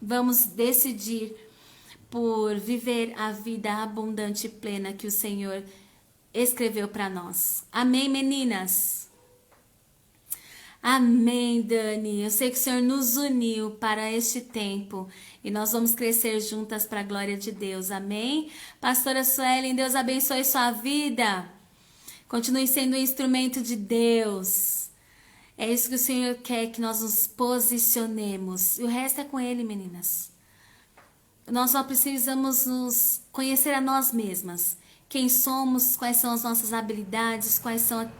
Vamos decidir por viver a vida abundante e plena que o Senhor escreveu para nós. Amém, meninas? Amém, Dani. Eu sei que o Senhor nos uniu para este tempo e nós vamos crescer juntas para a glória de Deus. Amém? Pastora Suelen, Deus abençoe sua vida. Continue sendo um instrumento de Deus. É isso que o Senhor quer, que nós nos posicionemos. E o resto é com Ele, meninas. Nós só precisamos nos conhecer a nós mesmas. Quem somos, quais são as nossas habilidades,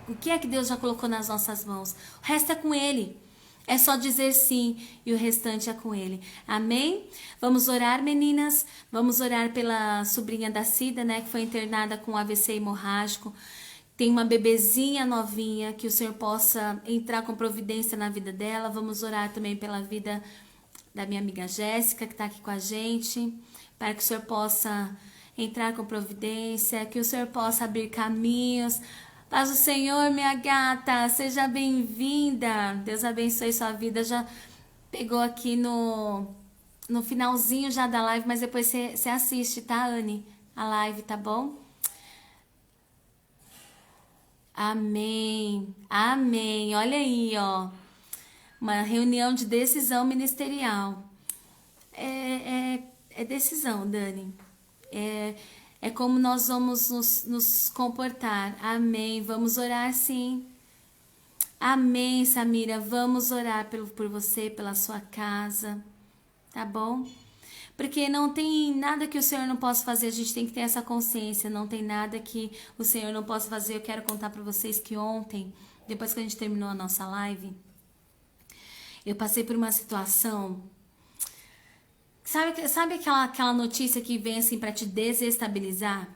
o que é que Deus já colocou nas nossas mãos. O resto é com Ele. É só dizer sim e o restante é com Ele. Amém? Vamos orar, meninas. Vamos orar pela sobrinha da Cida, né, que foi internada com AVC hemorrágico. Tem uma bebezinha novinha, que o Senhor possa entrar com providência na vida dela. Vamos orar também pela vida da minha amiga Jéssica, que está aqui com a gente, para que o Senhor possa entrar com providência, que o Senhor possa abrir caminhos. Paz do Senhor, minha gata, seja bem-vinda. Deus abençoe sua vida. Já pegou aqui no finalzinho já da live, mas depois você assiste, tá, Anne? A live, tá bom? Amém, amém. Olha aí, ó, uma reunião de decisão ministerial. É decisão, Dani. É como nós vamos nos comportar. Amém. Vamos orar, sim. Amém, Samira. Vamos orar por você, pela sua casa. Tá bom? Porque não tem nada que o Senhor não possa fazer, a gente tem que ter essa consciência, não tem nada que o Senhor não possa fazer. Eu quero contar para vocês que ontem, depois que a gente terminou a nossa live, eu passei por uma situação, sabe aquela notícia que vem assim para te desestabilizar?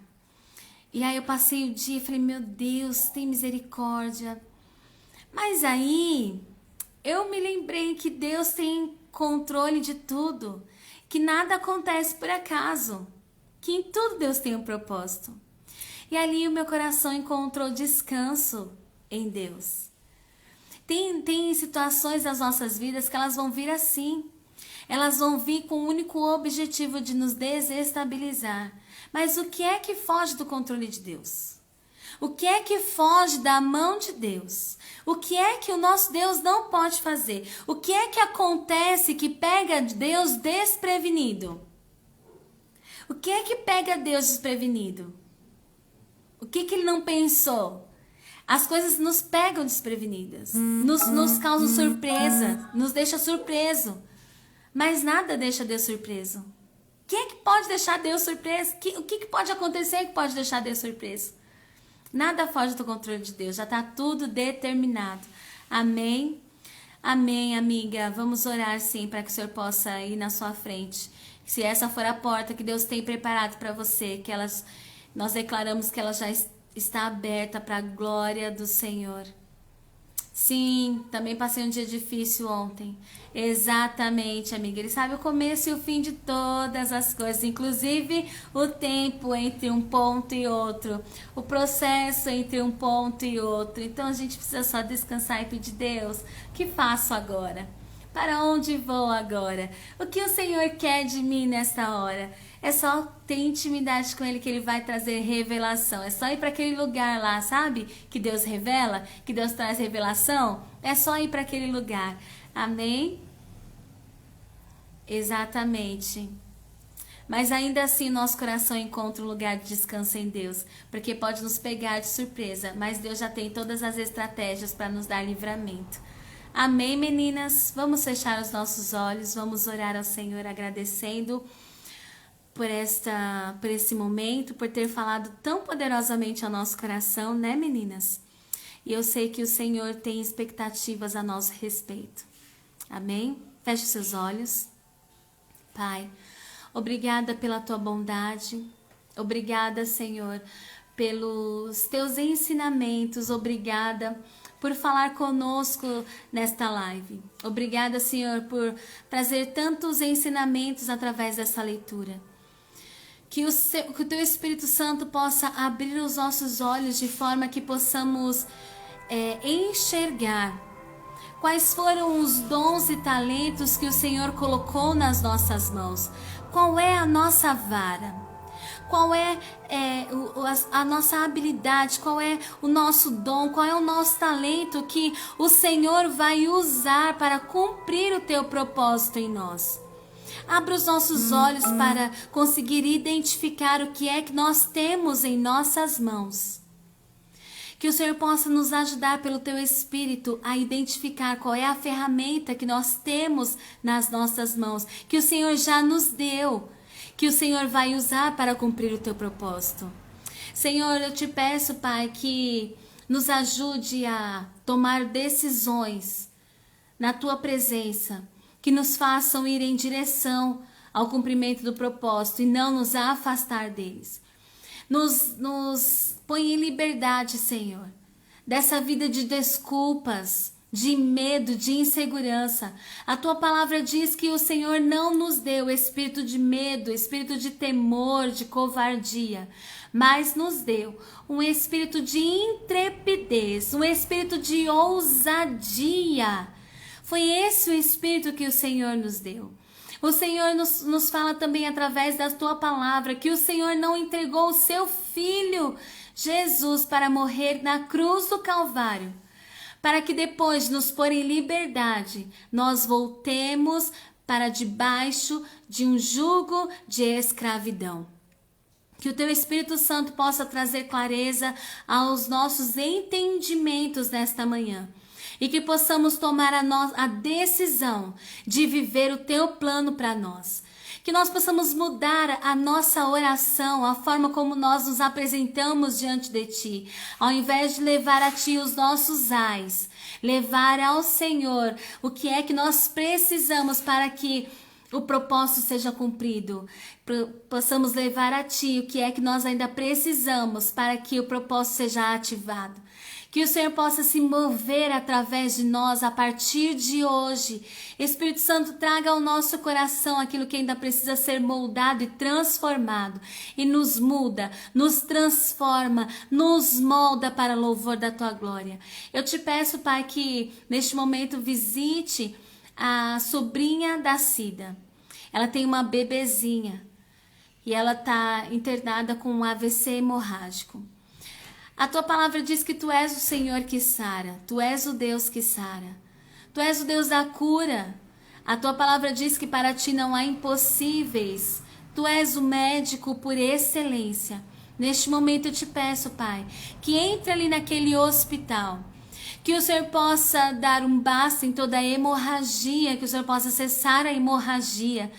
E aí eu passei o dia e falei, meu Deus, tem misericórdia. Mas aí eu me lembrei que Deus tem controle de tudo, que nada acontece por acaso, que em tudo Deus tem um propósito. E ali o meu coração encontrou descanso em Deus. Tem situações das nossas vidas que elas vão vir assim. Elas vão vir com o único objetivo de nos desestabilizar. Mas o que é que foge do controle de Deus? O que é que foge da mão de Deus? O que é que o nosso Deus não pode fazer? O que é que acontece que pega Deus desprevenido? O que é que pega Deus desprevenido? O que Ele não pensou? As coisas nos pegam desprevenidas, nos causam surpresa, nos deixa surpreso. Mas nada deixa Deus surpreso. O que é que pode deixar Deus surpreso? O que pode acontecer que pode deixar Deus surpreso? Nada foge do controle de Deus, já está tudo determinado. Amém? Amém, amiga. Vamos orar sim, para que o Senhor possa ir na sua frente. Se essa for a porta que Deus tem preparado para você, nós declaramos que ela já está aberta para a glória do Senhor. Sim, também passei um dia difícil ontem. Exatamente, amiga. Ele sabe o começo e o fim de todas as coisas, inclusive o tempo entre um ponto e outro, o processo entre um ponto e outro. Então a gente precisa só descansar e pedir, Deus, o que faço agora? Para onde vou agora? O que o Senhor quer de mim nesta hora? É só ter intimidade com Ele que Ele vai trazer revelação. É só ir para aquele lugar lá, sabe? Que Deus revela, que Deus traz revelação. É só ir para aquele lugar. Amém? Exatamente. Mas ainda assim nosso coração encontra um lugar de descanso em Deus. Porque pode nos pegar de surpresa. Mas Deus já tem todas as estratégias para nos dar livramento. Amém, meninas? Vamos fechar os nossos olhos. Vamos orar ao Senhor agradecendo por esse momento, por ter falado tão poderosamente ao nosso coração, né, meninas? E eu sei que o Senhor tem expectativas a nosso respeito. Amém? Feche seus olhos. Pai, obrigada pela tua bondade. Obrigada, Senhor, pelos teus ensinamentos. Obrigada por falar conosco nesta live. Obrigada, Senhor, por trazer tantos ensinamentos através dessa leitura. Que o Teu Espírito Santo possa abrir os nossos olhos de forma que possamos enxergar quais foram os dons e talentos que o Senhor colocou nas nossas mãos. Qual é a nossa vara? qual é, a nossa habilidade, qual é o nosso dom, qual é o nosso talento que o Senhor vai usar para cumprir o teu propósito em nós. Abra os nossos olhos para conseguir identificar o que é que nós temos em nossas mãos. Que o Senhor possa nos ajudar pelo Teu Espírito a identificar qual é a ferramenta que nós temos nas nossas mãos, que o Senhor já nos deu, que o Senhor vai usar para cumprir o Teu propósito. Senhor, eu te peço, Pai, que nos ajude a tomar decisões na Tua presença, que nos façam ir em direção ao cumprimento do propósito e não nos afastar deles. Nos põe em liberdade, Senhor, dessa vida de desculpas, de medo, de insegurança. A Tua palavra diz que o Senhor não nos deu espírito de medo, espírito de temor, de covardia, mas nos deu um espírito de intrepidez, um espírito de ousadia. Foi esse o espírito que o Senhor nos deu. O Senhor nos fala também através da Tua palavra que o Senhor não entregou o Seu Filho, Jesus, para morrer na cruz do Calvário, para que depois de nos pôr em liberdade, nós voltemos para debaixo de um jugo de escravidão. Que o Teu Espírito Santo possa trazer clareza aos nossos entendimentos nesta manhã. E que possamos tomar a decisão de viver o Teu plano para nós. Que nós possamos mudar a nossa oração, a forma como nós nos apresentamos diante de Ti. Ao invés de levar a Ti os nossos ais, levar ao Senhor o que é que nós precisamos para que o propósito seja cumprido. Possamos levar a Ti o que é que nós ainda precisamos para que o propósito seja ativado. Que o Senhor possa se mover através de nós a partir de hoje. Espírito Santo, traga ao nosso coração aquilo que ainda precisa ser moldado e transformado. E nos muda, nos transforma, nos molda para louvor da Tua glória. Eu te peço, Pai, que neste momento visite a sobrinha da Cida. Ela tem uma bebezinha e ela está internada com um AVC hemorrágico. A Tua palavra diz que Tu és o Senhor que sara, Tu és o Deus que sara, Tu és o Deus da cura. A Tua palavra diz que para Ti não há impossíveis, Tu és o médico por excelência. Neste momento eu te peço, Pai, que entre ali naquele hospital, que o Senhor possa dar um basta em toda a hemorragia, que o Senhor possa cessar a hemorragia,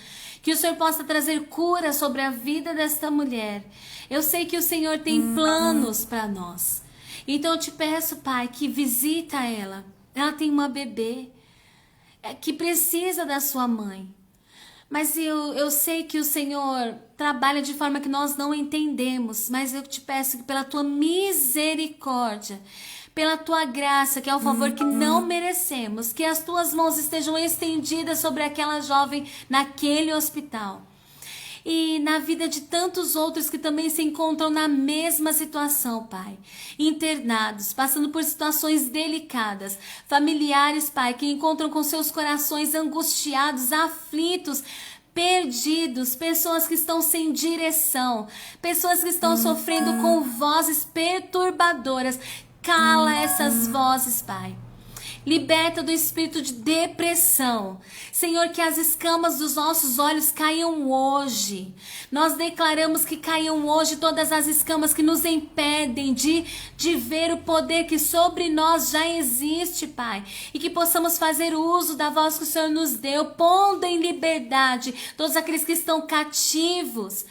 que o Senhor possa trazer cura sobre a vida desta mulher. Eu sei que o Senhor tem planos para nós. Então eu te peço, Pai, que visita ela. Ela tem uma bebê que precisa da sua mãe. Mas eu sei que o Senhor trabalha de forma que nós não entendemos. Mas eu te peço que pela Tua misericórdia, pela Tua graça, que é o favor que não merecemos, que as Tuas mãos estejam estendidas sobre aquela jovem naquele hospital. E na vida de tantos outros que também se encontram na mesma situação, Pai. Internados, passando por situações delicadas. Familiares, Pai, que encontram com seus corações angustiados, aflitos, perdidos. Pessoas que estão sem direção. Pessoas que estão sofrendo com vozes perturbadoras. Cala essas vozes, Pai. Liberta do espírito de depressão. Senhor, que as escamas dos nossos olhos caiam hoje. Nós declaramos que caiam hoje todas as escamas que nos impedem de ver o poder que sobre nós já existe, Pai. E que possamos fazer uso da voz que o Senhor nos deu, pondo em liberdade todos aqueles que estão cativos.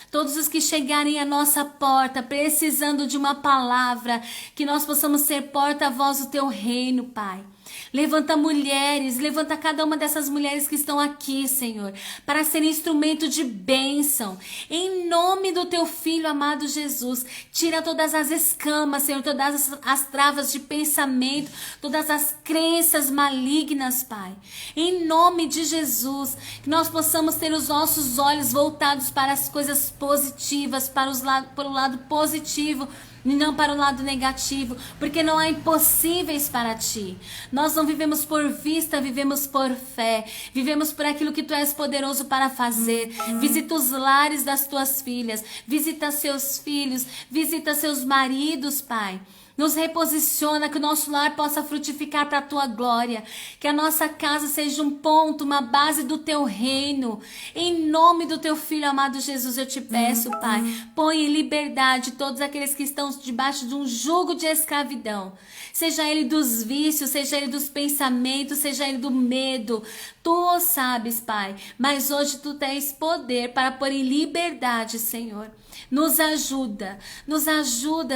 Todos os que chegarem à nossa porta precisando de uma palavra, que nós possamos ser porta-voz do Teu reino, Pai. Levanta mulheres, levanta cada uma dessas mulheres que estão aqui, Senhor, para ser instrumento de bênção. Em nome do Teu Filho amado Jesus, tira todas as escamas, Senhor, todas as travas de pensamento, todas as crenças malignas, Pai. Em nome de Jesus, que nós possamos ter os nossos olhos voltados para as coisas positivas, para o lado positivo e não para o lado negativo, porque não há impossíveis para ti. Nós não vivemos por vista, vivemos por fé, vivemos por aquilo que tu és poderoso para fazer. Visita os lares das tuas filhas, visita seus filhos, visita seus maridos, Pai. Nos reposiciona, que o nosso lar possa frutificar para a tua glória. Que a nossa casa seja um ponto, uma base do teu reino. Em nome do teu filho amado Jesus, eu te peço, Pai. Põe em liberdade todos aqueles que estão debaixo de um jugo de escravidão. Seja ele dos vícios, seja ele dos pensamentos, seja ele do medo. Tu o sabes, Pai. Mas hoje tu tens poder para pôr em liberdade, Senhor. Nos ajuda,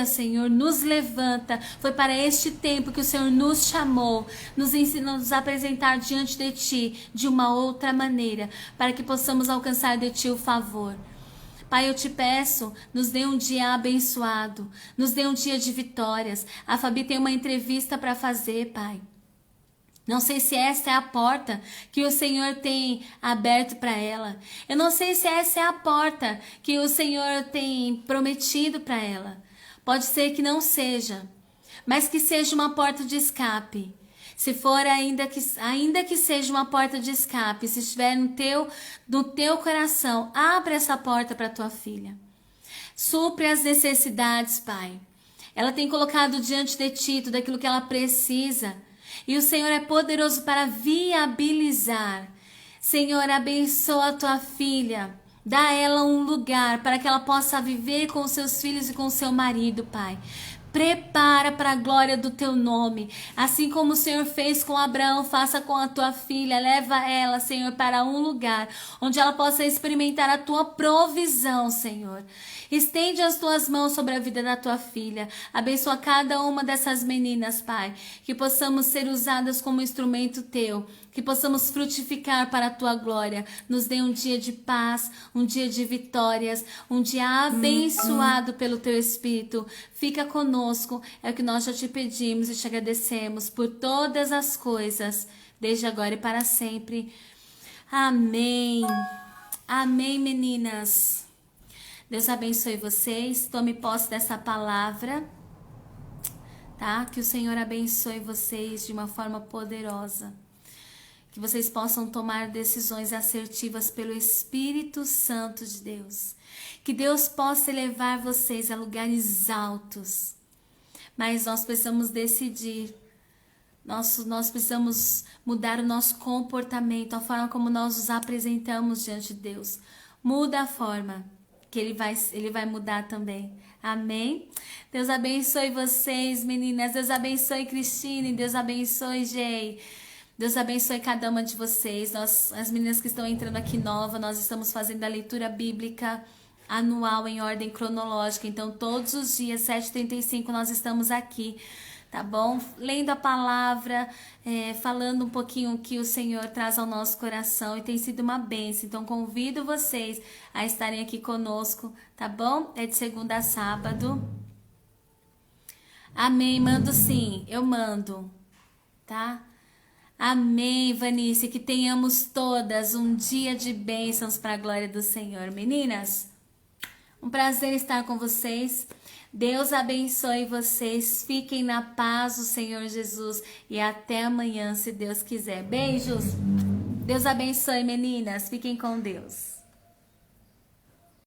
Senhor, nos levanta. Foi para este tempo que o Senhor nos chamou, nos ensina a nos apresentar diante de Ti de uma outra maneira, para que possamos alcançar de Ti o favor. Pai, eu te peço, nos dê um dia abençoado, nos dê um dia de vitórias. A Fabi tem uma entrevista para fazer, Pai. Não sei se essa é a porta que o Senhor tem aberto para ela. Eu não sei se essa é a porta que o Senhor tem prometido para ela. Pode ser que não seja, mas que seja uma porta de escape. Se for ainda que seja uma porta de escape, se estiver no teu coração, abre essa porta para tua filha. Supre as necessidades, Pai. Ela tem colocado diante de Ti tudo aquilo que ela precisa. E o Senhor é poderoso para viabilizar. Senhor, abençoa a tua filha. Dá a ela um lugar para que ela possa viver com os seus filhos e com o seu marido, Pai. Prepara para a glória do teu nome. Assim como o Senhor fez com Abraão, faça com a tua filha. Leva ela, Senhor, para um lugar onde ela possa experimentar a tua provisão, Senhor. Estende as tuas mãos sobre a vida da tua filha. Abençoa cada uma dessas meninas, Pai. Que possamos ser usadas como instrumento teu. Que possamos frutificar para a tua glória. Nos dê um dia de paz, um dia de vitórias, um dia abençoado pelo teu Espírito. Fica conosco, é o que nós já te pedimos e te agradecemos por todas as coisas, desde agora e para sempre. Amém. Amém, meninas. Deus abençoe vocês. Tome posse dessa palavra, tá? Que o Senhor abençoe vocês de uma forma poderosa. Que vocês possam tomar decisões assertivas pelo Espírito Santo de Deus. Que Deus possa levar vocês a lugares altos. Mas nós precisamos decidir. Nós precisamos mudar o nosso comportamento, a forma como nós nos apresentamos diante de Deus. Muda a forma, que Ele vai mudar também. Amém? Deus abençoe vocês, meninas. Deus abençoe Cristine. Deus abençoe Jay. Deus abençoe cada uma de vocês. As meninas que estão entrando aqui nova, nós estamos fazendo a leitura bíblica anual em ordem cronológica. Então, todos os dias, 7h35, nós estamos aqui, tá bom? Lendo a palavra, falando um pouquinho o que o Senhor traz ao nosso coração, e tem sido uma bênção. Então, convido vocês a estarem aqui conosco, tá bom? É de segunda a sábado. Amém, mando sim, eu mando, tá? Amém, Vanice, que tenhamos todas um dia de bênçãos para a glória do Senhor. Meninas, um prazer estar com vocês. Deus abençoe vocês. Fiquem na paz do Senhor Jesus. E até amanhã, se Deus quiser. Beijos. Deus abençoe, meninas. Fiquem com Deus.